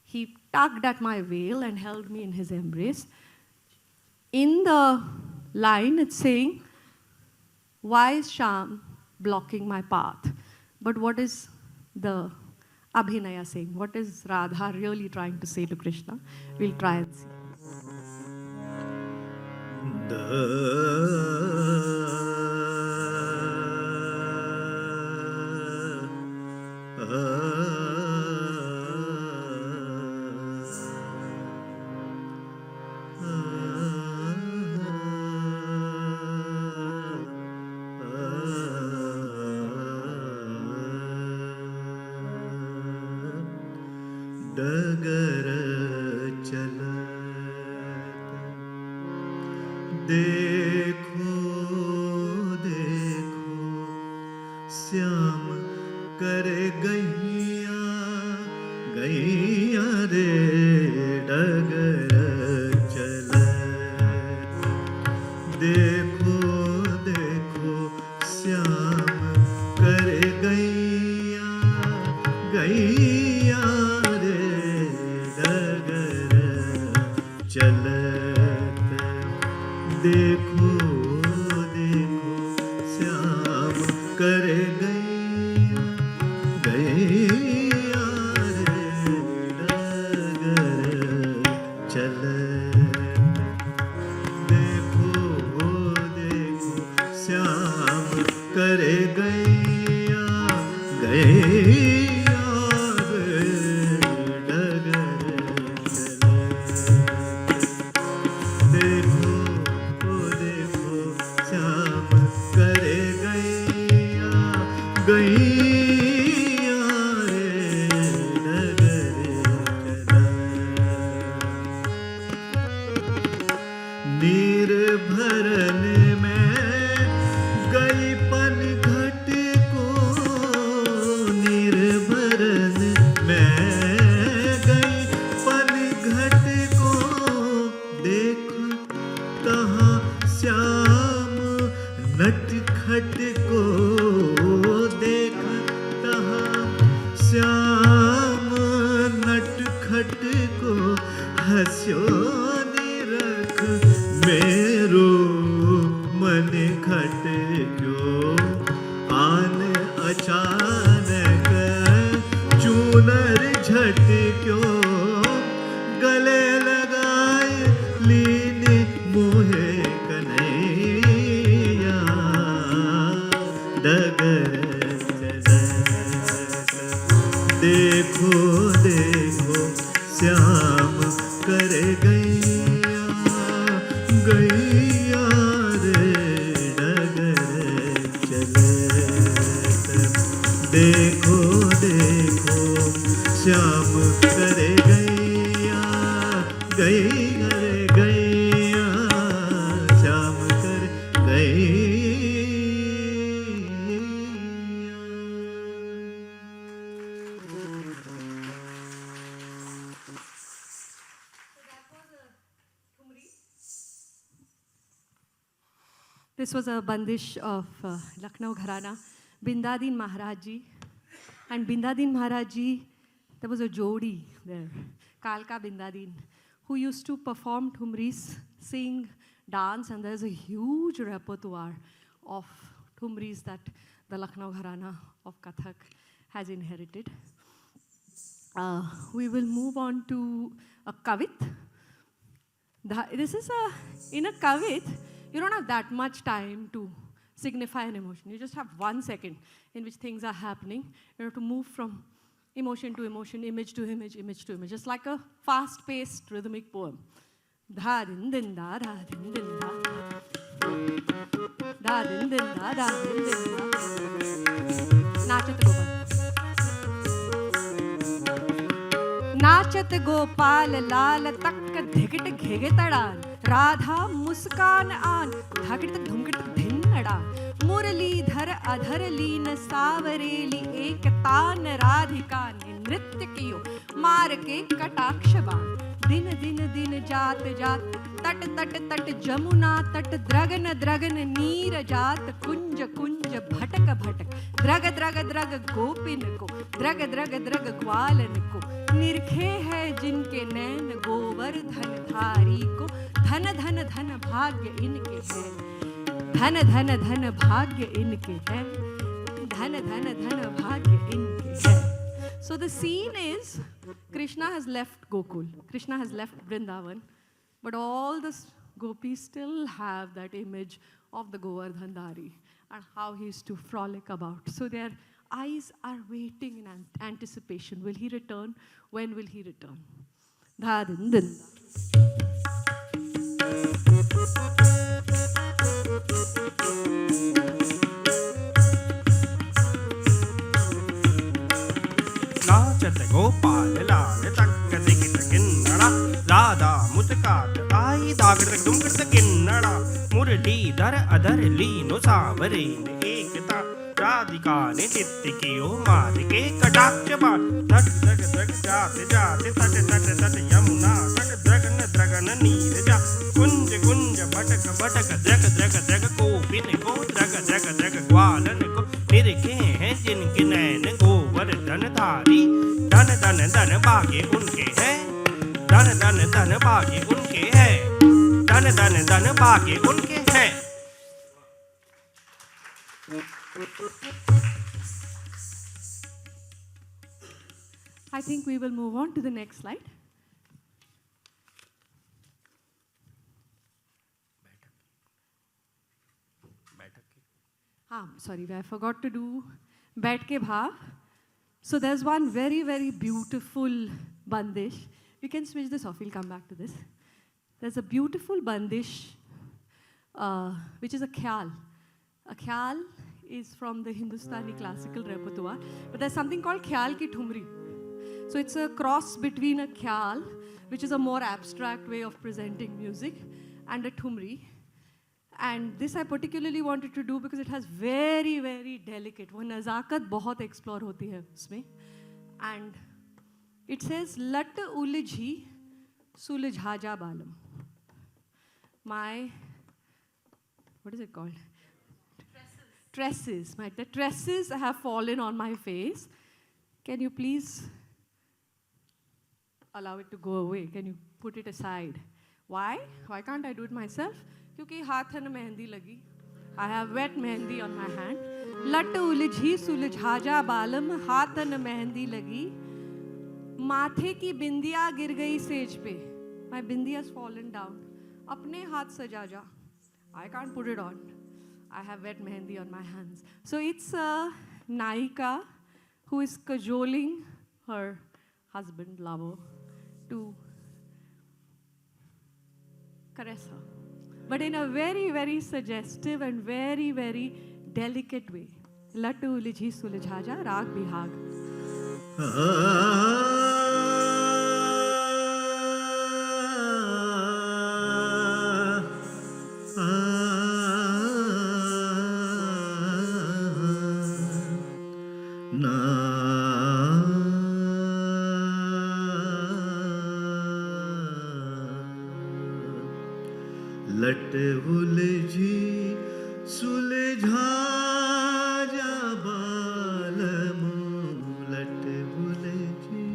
He tugged at my veil and held me in his embrace. In the line, it's saying, why is Sham blocking my path? But what is the Abhinaya saying? What is Radha really trying to say to Krishna? We'll try and see. डगर चलत देखो देखो श्याम करे गैया गैया रे डगर चलत देखो देखो श्याम करे गैया गैया चलत देखो देखो श्याम करे गैया गैया रे डगर चलत देखो देखो श्याम करे गैया गैया रे डगर गैया रे डगर नीर भरन में गई पन घट को नीर भरन में गई पन घट को देख तहाँ श्याम नट खट को श्याम नट खट को हस्यो निरख मेरो मन खट क्यों आन अचानक चूनर झट क्यों गले लगाए लीनी मोहे कन्हैया डगर देखो देखो श्याम करे गैया गैया रे डगर चलत देखो देखो श्याम करे गैया गैया रे गैया श्याम करे गैया This was a bandish of Lucknow Gharana, Bindadin Maharaj Ji. And Bindadin Maharaj Ji, there was a jodi there, Kalka Bindadin, who used to perform Thumris, sing, dance, and there's a huge repertoire of Thumris that the Lucknow Gharana of Kathak has inherited. we will move on to a kavit. In a kavit, you don't have that much time to signify an emotion. You just have 1 second in which things are happening. You have to move from emotion to emotion, image to image, image to image, just like a fast-paced rhythmic poem. Da din din da da din din da. Da din din da da din din da. Nachat Gopal. नाचत गोपाल लाल तक धिगट घिगे तड़ान राधा मुस्कान आन धगट धुमकट धिन्नड़ा मुरलीधर अधर लीन सावरेली एक तान राधिका ने नृत्य कियो मार के कटाक्ष बाण दिन दिन दिन जात जात तट तट तट जमुना तट द्रगन द्रगन नीर जात कुंज कुंज भटक भटक द्रग द्रग द्रग गोपिन को द्रग द्रग द्रग ग्वालन को निरखे है जिनके नैन गोवर्धन धारी को धन धन धन भाग्य इनके है धन धन धन भाग्य इनके है धन धन धन भाग्य इनके है. So the scene is Krishna has left Gokul, Krishna has left Vrindavan, but all the gopis still have that image of the Govardhan Dhari and how he used to frolic about. So their eyes are waiting in anticipation. Will he return? When will he return? Da din din. नाचत गोपाल लाल तक दिगित किन्नड़ा राधा मुस्कात आई दागड़ दुमकड़ किन्नड़ा मुरलीधर अधर लीनो sovereign एकता राधिका ने नित्य कियो मार के कटाक्ष बाण धग धग धग जाते जाते तट तट तट यमुना तट द्रगन द्रगन नीर जा कुंज कुंज भटक भटक द्रग द्रग द्रग गोपिन को द्रग द्रग द्रग ग्वालन को निरखे हैं जिनके नैन गोवर्धन धारी धन धन धन भाग्य उनके है धन धन धन भाग्य उनके है धन धन धन भाग्य उनके है. I think we will move on to the next slide. Sorry, I forgot to do Baith Ke Bhav. So there's one very, very beautiful bandish. We can switch this off, we'll come back to this. There's a beautiful bandish, which is a khyal. A khyal is from the Hindustani classical repertoire, but there's something called khyal ki thumri. So it's a cross between a khyal, which is a more abstract way of presenting music, and a thumri. And this I particularly wanted to do because it has very, very delicate, वो नज़ाकत बहुत explore होती है उसमें. And it says, lat ulji सुलझाजा बालम. My, what is it called? Tresses. The tresses have fallen on my face. Can you please allow it to go away? Can you put it aside? Why? Why can't I do it myself? क्योंकि हाथ न मेहंदी लगी. I have wet mehendi on my hand. लट उलझी सुलझाजा बालम हाथ न मेहंदी लगी. माथे की बिंदिया गिर गई सेज पे. My bindi has fallen down. अपने हाथ सजा जा. I can't put it on. I have wet mehendi on my hands. So it's a Naika who is cajoling her husband, lover, to caress her. But in a very, very suggestive and very, very delicate way. Lattu uliji sulajhaja raag bihag. लट उलझी सुलझा जा बालम लट उलझी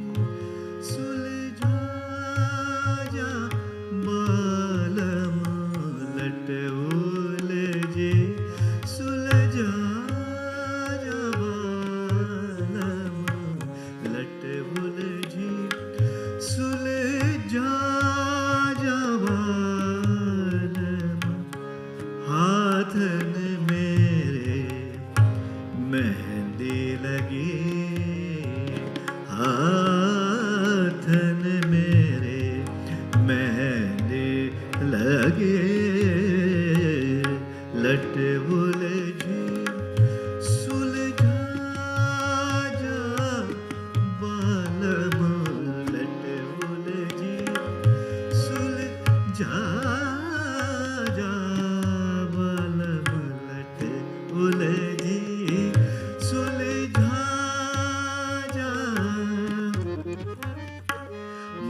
सुलझा जा बालम लट उलझी सुलझा जा बालम लट उलझी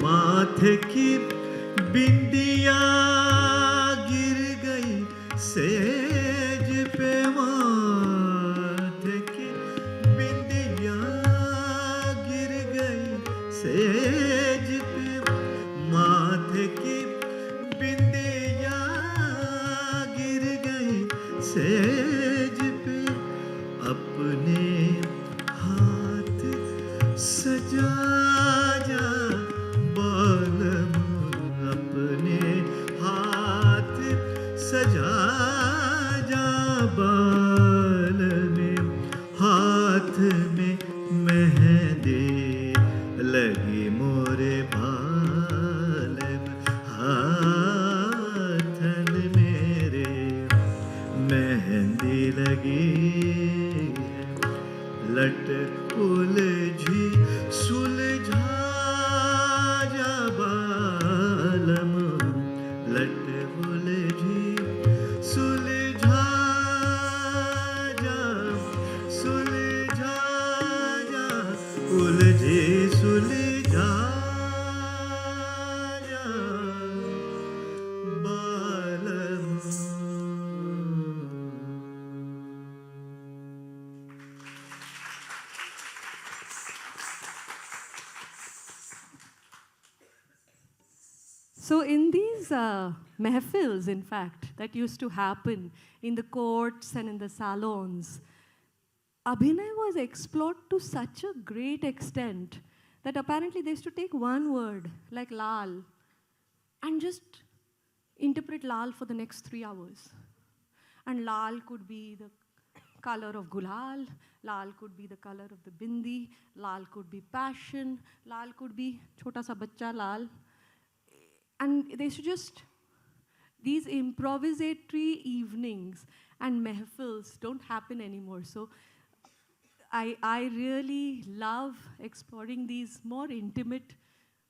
माथे की बिंदिया गिर गई सेज पे माथे की बिंदिया गिर गई सेज पे माथे की बिंदिया गिर गई सेज पे अपने हाथ सजा जा बालम अपने हाथ सजा जा बाल में हाथ में मेहंदी लगी मोरे बाल में हाथन मेरे मेहंदी लगी लट उलझी सुलझा जा बालम लट उलझी सुलझा जा सुलझा जा उलझी सुलझा जा बालम So, in these mehfils, in fact, that used to happen in the courts and in the salons, Abhinay was explored to such a great extent that apparently they used to take one word, like Lal, and just interpret Lal for the next 3 hours. And Lal could be the color of gulal, Lal could be the color of the bindi, Lal could be passion, Lal could be chota sa bachcha Lal. And they should just, these improvisatory evenings and mehfils don't happen anymore. So I really love exploring these more intimate,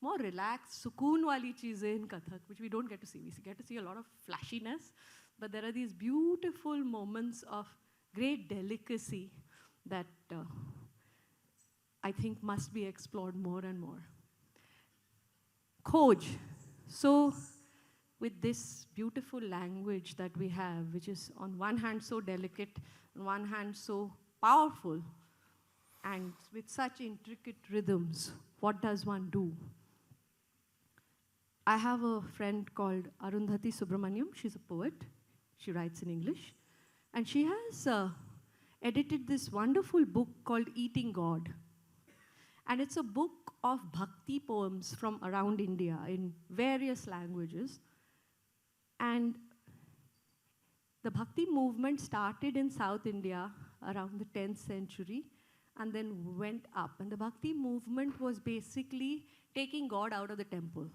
more relaxed, sukoon wali cheezein in Kathak, which we don't get to see. We get to see a lot of flashiness, but there are these beautiful moments of great delicacy that I think must be explored more and more. Khoj. So, with this beautiful language that we have, which is on one hand so delicate, on one hand so powerful, and with such intricate rhythms, what does one do? I have a friend called Arundhati Subramaniam. She's a poet. She writes in English. And she has edited this wonderful book called Eating God. And it's a book of bhakti poems from around India in various languages. And the bhakti movement started in South India around the 10th century and then went up. And the bhakti movement was basically taking God out of the temple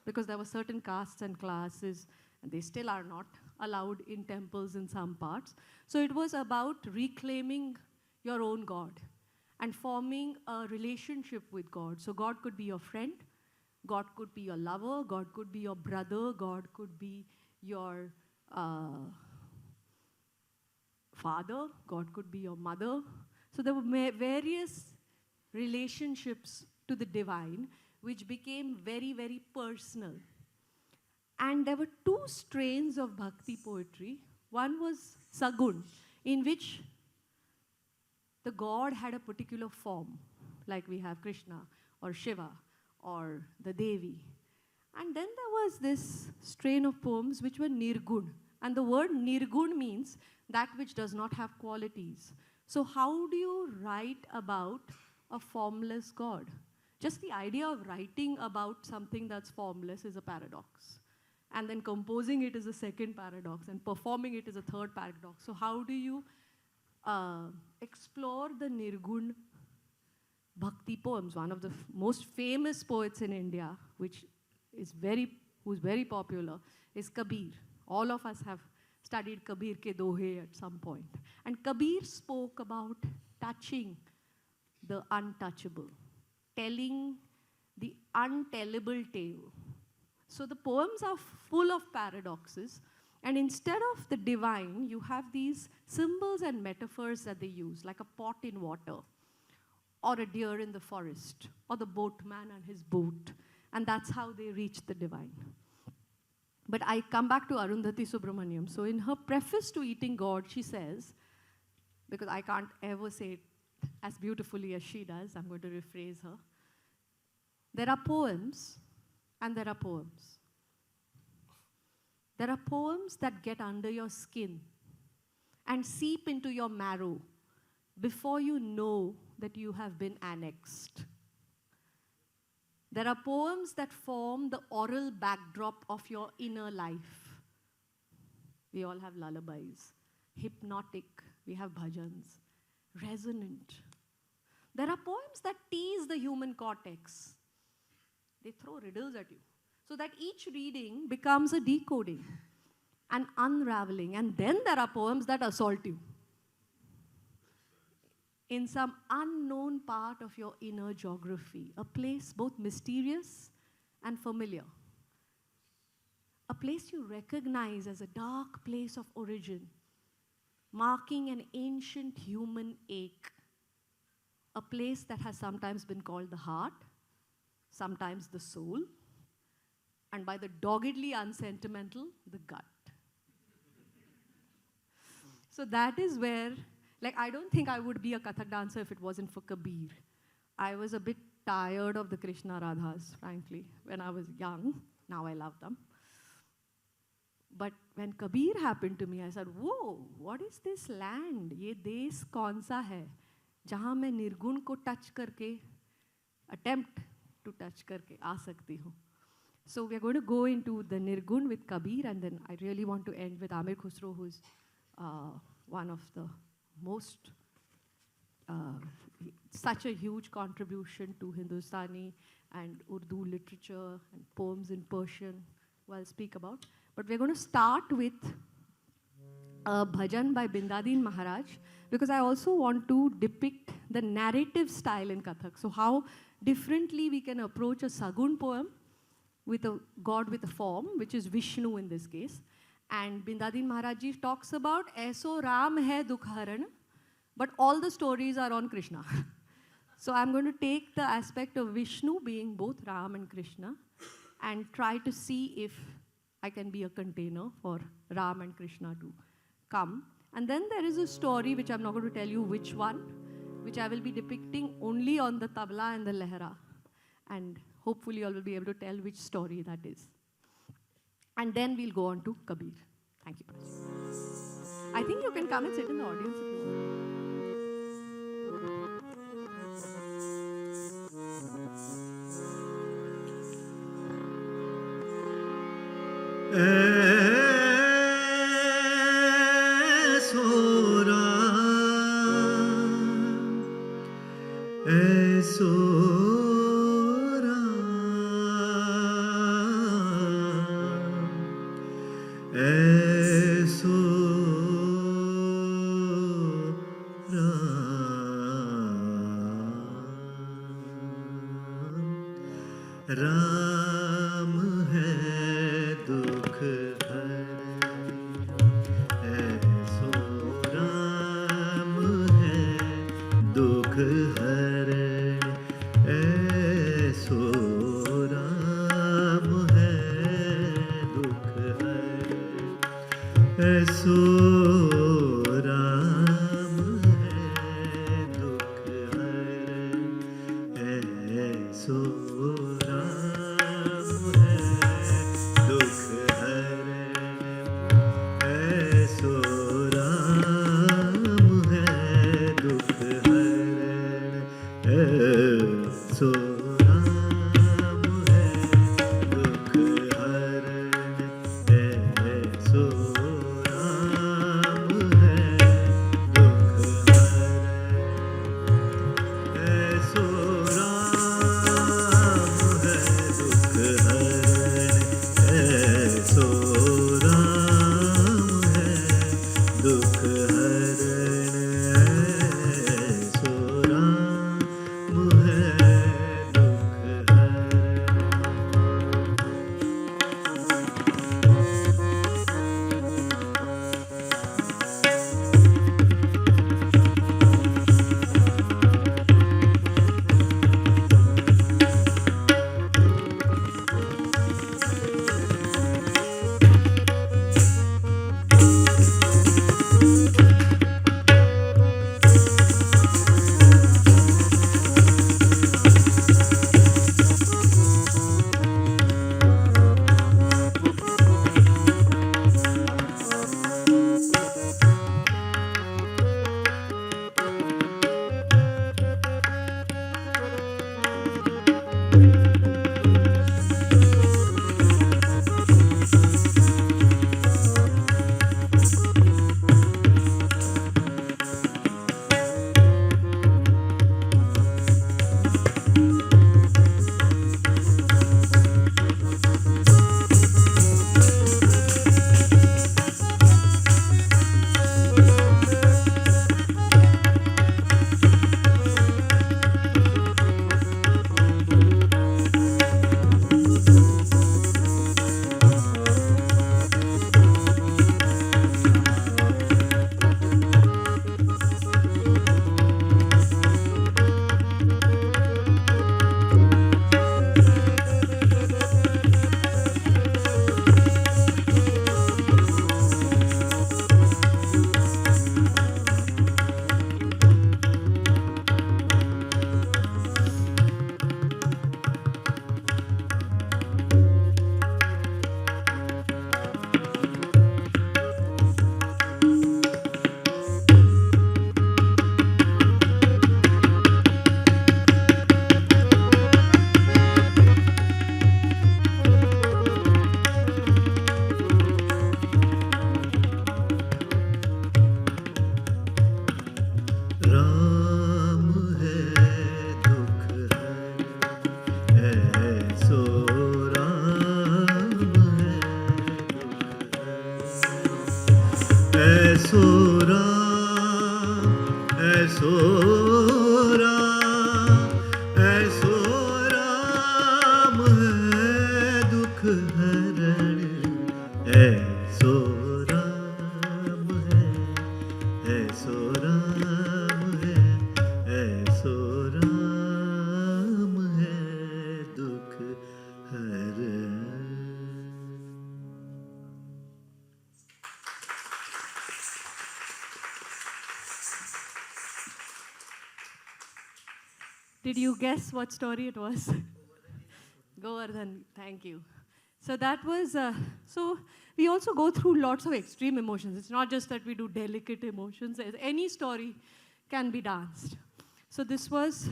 because there were certain castes and classes, and they still are not allowed in temples in some parts. So it was about reclaiming your own God and forming a relationship with God. So God could be your friend, God could be your lover, God could be your brother, God could be your father, God could be your mother. So there were various relationships to the divine which became very, very personal. And there were two strains of bhakti poetry. One was Sagun, in which the god had a particular form, like we have Krishna or Shiva or the Devi. And then there was this strain of poems which were Nirgun. And the word Nirgun means that which does not have qualities. So how do you write about a formless God? Just the idea of writing about something that's formless is a paradox. And then composing it is a second paradox, and performing it is a third paradox. So how do you explore the Nirgun bhakti poems? One of the most famous poets in India, who's very popular, is Kabir. All of us have studied Kabir ke Dohe at some point. And Kabir spoke about touching the untouchable, telling the untellable tale. So the poems are full of paradoxes, and instead of the divine, you have these symbols and metaphors that they use, like a pot in water, or a deer in the forest, or the boatman and his boat. And that's how they reach the divine. But I come back to Arundhati Subramaniam. So in her preface to Eating God, she says, because I can't ever say it as beautifully as she does, I'm going to rephrase her. There are poems and there are poems. There are poems that get under your skin and seep into your marrow before you know that you have been annexed. There are poems that form the oral backdrop of your inner life. We all have lullabies, hypnotic, we have bhajans, resonant. There are poems that tease the human cortex. They throw riddles at you, so that each reading becomes a decoding, an unraveling. And then there are poems that assault you in some unknown part of your inner geography, a place both mysterious and familiar, a place you recognize as a dark place of origin, marking an ancient human ache, a place that has sometimes been called the heart, sometimes the soul, and by the doggedly unsentimental, the gut. So that is where, like, I don't think I would be a Kathak dancer if it wasn't for Kabir. I was a bit tired of the Krishna Radhas, frankly, when I was young. Now I love them. But when Kabir happened to me, I said, whoa, what is this land? ये देश कौन सा है जहाँ मैं निर्गुण को touch करके, attempt to touch करके आ सकती हूँ. So we are going to go into the Nirgun with Kabir, and then I really want to end with Amir Khusro, who's one of the most, such a huge contribution to Hindustani and Urdu literature and poems in Persian, who I'll speak about. But we're going to start with a bhajan by Bindadin Maharaj, because I also want to depict the narrative style in Kathak. So how differently we can approach a Sagun poem with a god with a form, which is Vishnu in this case. And Bindadin Maharaj ji talks about Aisa Ram hai Dukharan, but all the stories are on Krishna. So I'm going to take the aspect of Vishnu being both Ram and Krishna and try to see if I can be a container for Ram and Krishna to come. And then there is a story, which I'm not going to tell you which one, which I will be depicting only on the tabla and the lehra. And hopefully you all will be able to tell which story that is. And then we'll go on to Kabir. Thank you, Praj. I think you can come and sit in the audience if you want. Ram है दुख ऐसो राम है दुख हर ऐसो राम है दुख हर ऐसो राम है दुख हर ऐसो ऐसो राम ऐसो राम ऐसो राम है दुख हरण ऐसो राम है ऐसो राम है ऐसो राम है दुख हरण Did you guess what story it was? Govardhan, thank you. So that was, so we also go through lots of extreme emotions. It's not just that we do delicate emotions. Any story can be danced. So this was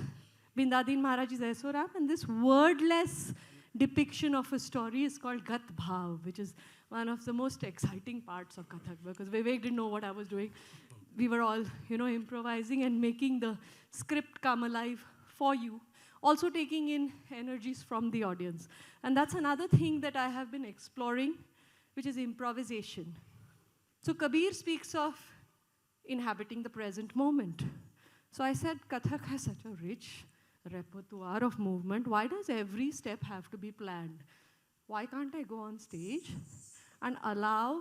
Bindadin Maharaj's Aisoram, and this wordless depiction of a story is called Gat Bhav, which is one of the most exciting parts of Kathak, because Vivek didn't know what I was doing. We were all, improvising and making the script come alive for you, also taking in energies from the audience. And that's another thing that I have been exploring, which is improvisation. So Kabir speaks of inhabiting the present moment. So I said, Kathak has such a rich repertoire of movement. Why does every step have to be planned? Why can't I go on stage and allow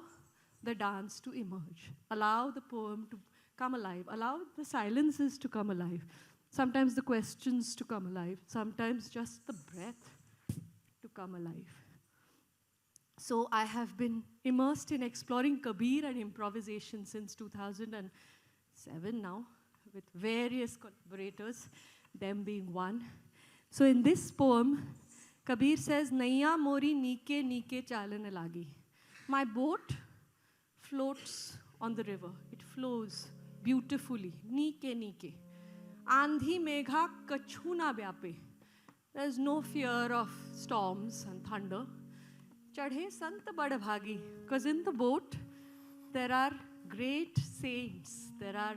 the dance to emerge, allow the poem to come alive, allow the silences to come alive, sometimes the questions to come alive, sometimes just the breath to come alive. So I have been immersed in exploring Kabir and improvisation since 2007 now, with various collaborators, them being one. So in this poem, Kabir says, Naiya mori nike nike chalan lagi. My boat floats on the river. It flows beautifully, nike nike. Andhi megha kachu na vyape. There's no fear of storms and thunder. Chadhe sant bad bhagi. Because in the boat, there are great saints. There are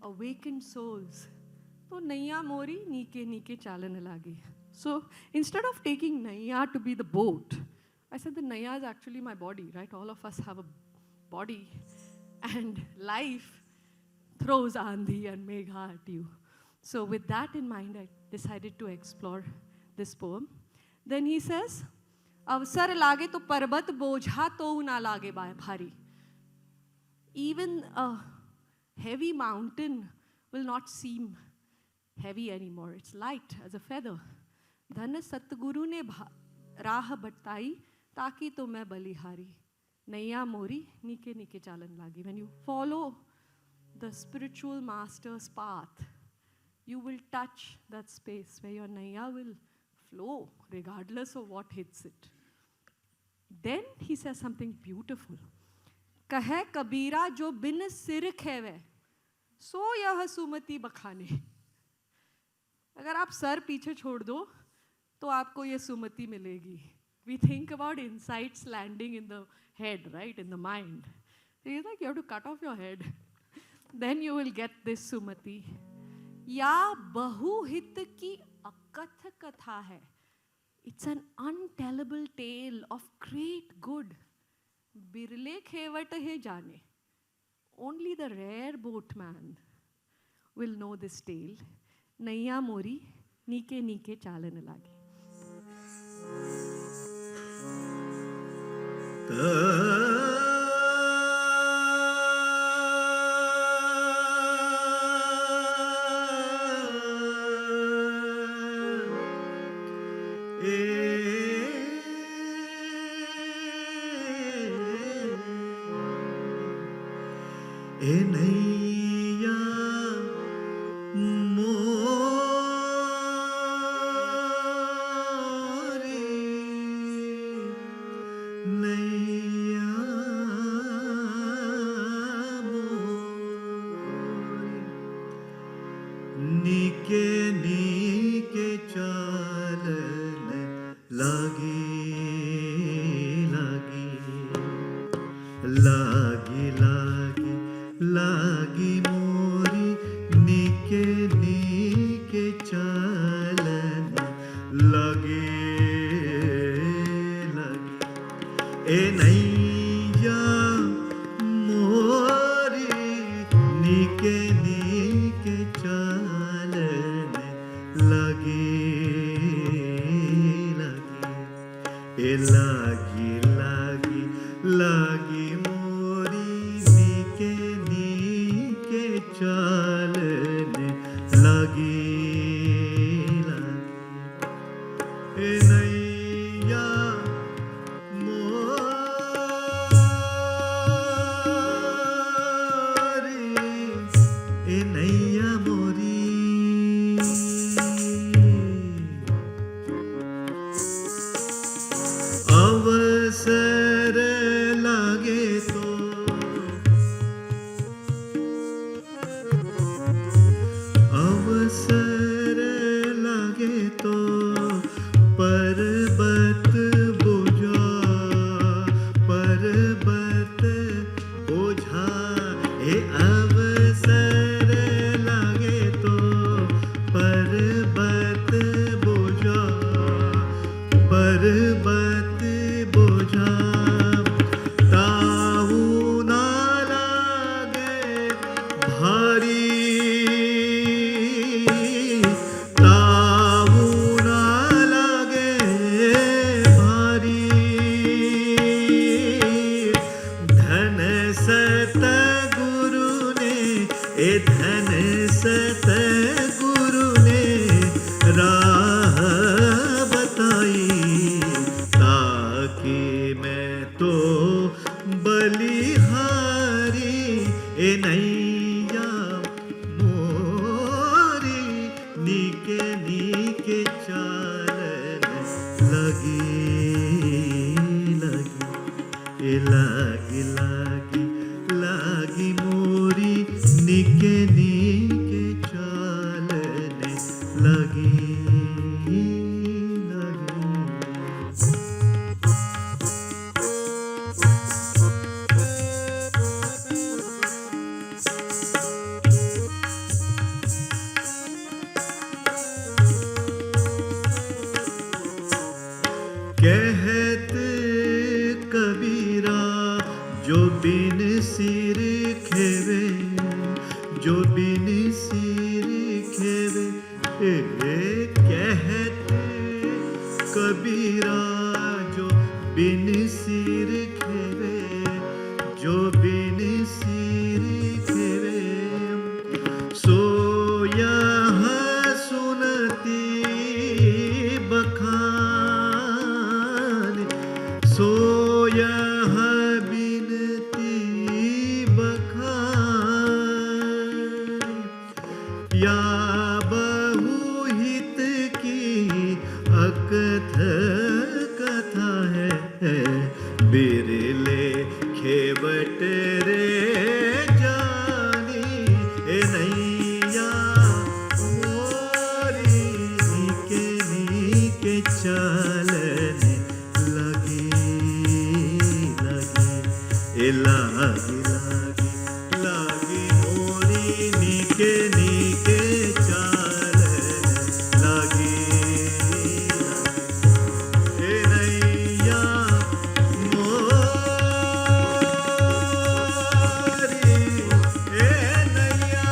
awakened souls. So Naiya mori nike nike chalan lagi. So instead of taking Naiya to be the boat, I said the Naiya is actually my body, right? All of us have a body. And life throws Andhi and Megha at you. So with that in mind, I decided to explore this poem. Then he says, Avsar lage to parbat bojha to na lage bhari. Even a heavy mountain will not seem heavy anymore. It's light as a feather. Dhan Satguru ne raah batai taki to main balihari. Naiya mori nike nike chalan lagi. When you follow the spiritual master's path, you will touch that space where your Naiya will flow regardless of what hits it. Then he says something beautiful. Kahe Kabira jo bin sir kheve, so yah sumati bakhane. अगर आप sir पीछे छोड़ दो तो आपको ये सुमति मिलेगी. We think about insights landing in the head, right, in the mind. It's like you have to cut off your head. Then you will get this sumati. Ya bahu hit ki akath katha hai. It's an untellable tale of great good. Birle khevat hai jane. Only the rare boatman will know this tale. Naiya mori nike nike chalan lagi. Naiya ए लागी लागी लागी मोरी नीके नीके चालने लागी लागी ए नैया मोरी ए नैया मोरी अवसर लागे तो अवसर लागे तो पर्वत बोझा पर्वत बोझा ए अवसर लागे तो पर्वत बोझा पर्वत बोझा ताऊ ना लागे भारी ताऊ ना लागे भारी धन सत गुरु ने ए धन सत गुरु ने राह बताई ताकि मैं तो बलिहारी ए नैया मोरी नीके नीके चालन लगी लगी ए लागी लागी लागी मोरी नीके नीके चालने लगी लगी कहत कबीरा जो बिन सिर खेवे जो बिन सिर खेवे कहत कबीरा जो बिन सिर खेवे जो बिन सिर खेवे सो यह सुनती बखान सो यह बिनती बखान या बहुहित की अकथ कथा है बिरले खेवट रे जानी ए नैया मोरी नीके नीके चालने लगी लगी ए लागी लागी लागी मोरी नीके नीके चालने लगी ए नैया मोरी ए नैया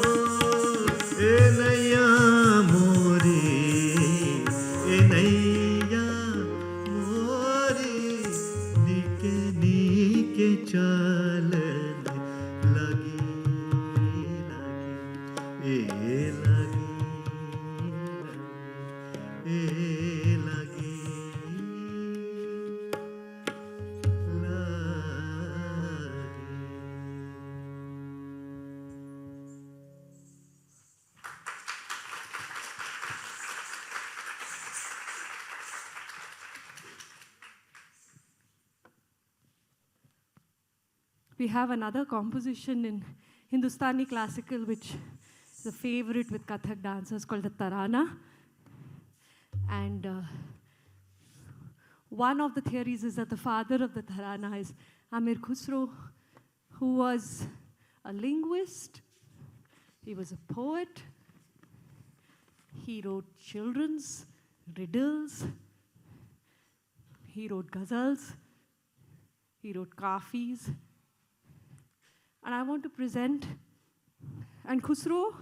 ए नैया मोरी ए नैया मोरी नीके नीके चालने लगी लगी ए लगी ए लगी We have another composition in Hindustani classical, which is a favorite with Kathak dancers, called the Tarana. And one of the theories is that the father of the Tarana is Amir Khusro, who was a linguist, he was a poet, he wrote children's riddles, he wrote ghazals, he wrote kafis. And I want to present, and Khusro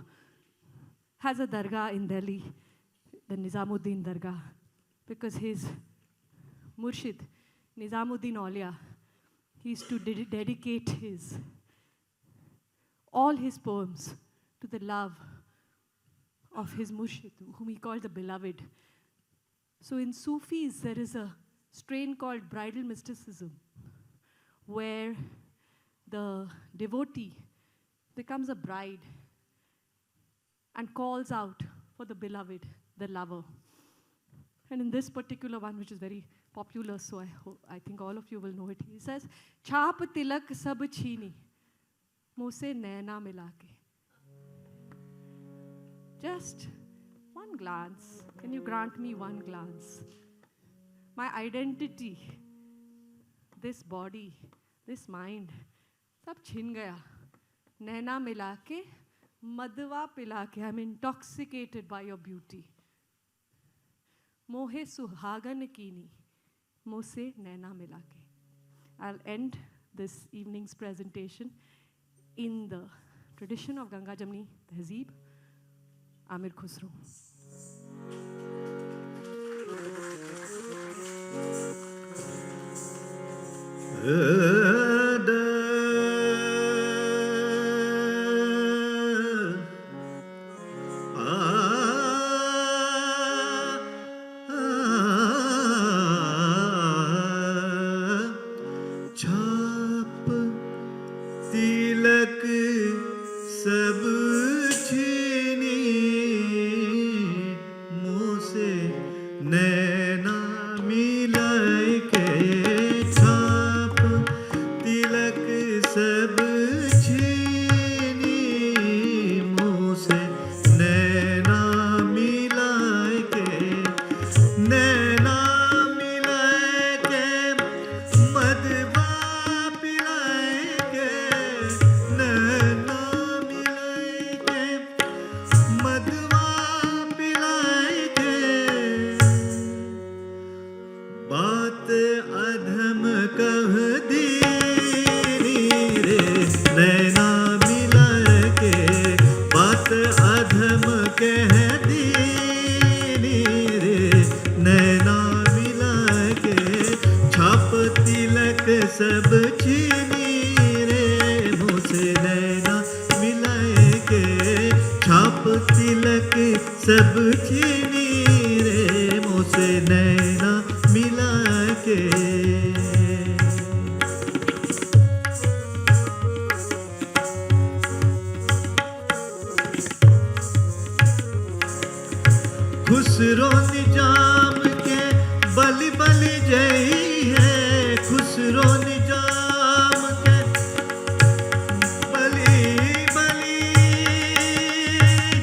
has a dargah in Delhi. the Nizamuddin Dargah, because his Murshid, Nizamuddin Aulia, he used to dedicate all his poems to the love of his Murshid, whom he called the beloved. So in Sufis, there is a strain called bridal mysticism, where the devotee becomes a bride and calls out for the beloved, the lover. And in this particular one, which is very popular, so I think all of you will know it, he says, "Chhap tilak sab chhini, मुँह से नैना मिला के." Just one glance. Can you grant me one glance? My identity, this body, this mind, सब छिन गया. नैना मिला के, मदवा पिला के. I'm intoxicated by your beauty. मोहे सुहागन कीनी, मुँह से नैना मिला के. I'll end this evening's presentation in the tradition of Ganga Jamni Tehzeeb, Amir Khusro. छाप तिलक सब छीनी, मुँह से नैना मिलाए के. छाप तिलक सब छीनी, मुँह से नैना मिलाए के. नैना मिलाए के, मदवा पिलाए के. नैना मिलाए के, मदवा पिलाए के. बात अधम कह दी रे, नैना मिलाए के. बात अधम कह दी रे, नैना मिलाए के. छाप तिलक सब छीनी रे, मुँह से नैना मिलाए के. छाप तिलक सब छीनी रे, मुँह से नैना मिलाए के. खुसरो निजाम के बलि बलि जय है. खुसरो निजाम के बलि बलि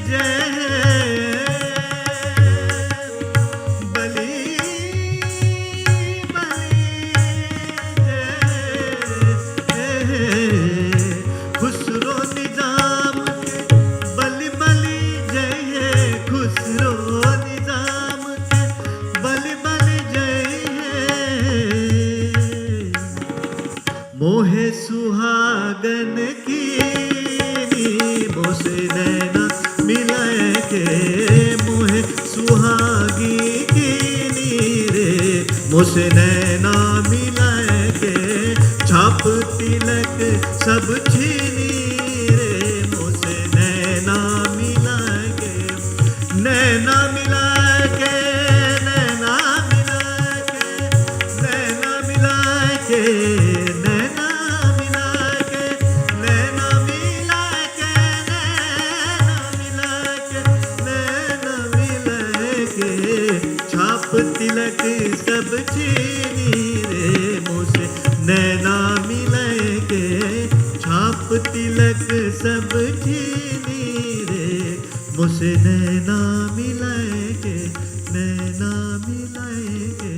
जय है. बलि बलि जय है. खुसरो निजाम के बलि बलि जय है. खुसरो निजाम के बलि बलि जय है. मोहे सुहागन कीनी, मुँह से नैना मिलाए के. मोहे सुहागी कीनी रे, मुँह से नैना मिलाए के. छाप तिलक सब छीनी रे, मुँह से नैना मिलाए के. नैना मिलाए के, नैना मिलाए के. नैना मिलाए के, नैना मिलाए के. नैना मिलाए के, नैना मिलाए के. नैना मिलाए के. छाप तिलक सब छीनी रे, मुँह से नैना मिलाए के. छाप तिलक सब छीनी रे, मुँह से नैना मिलाए के. नैना मिलाए के.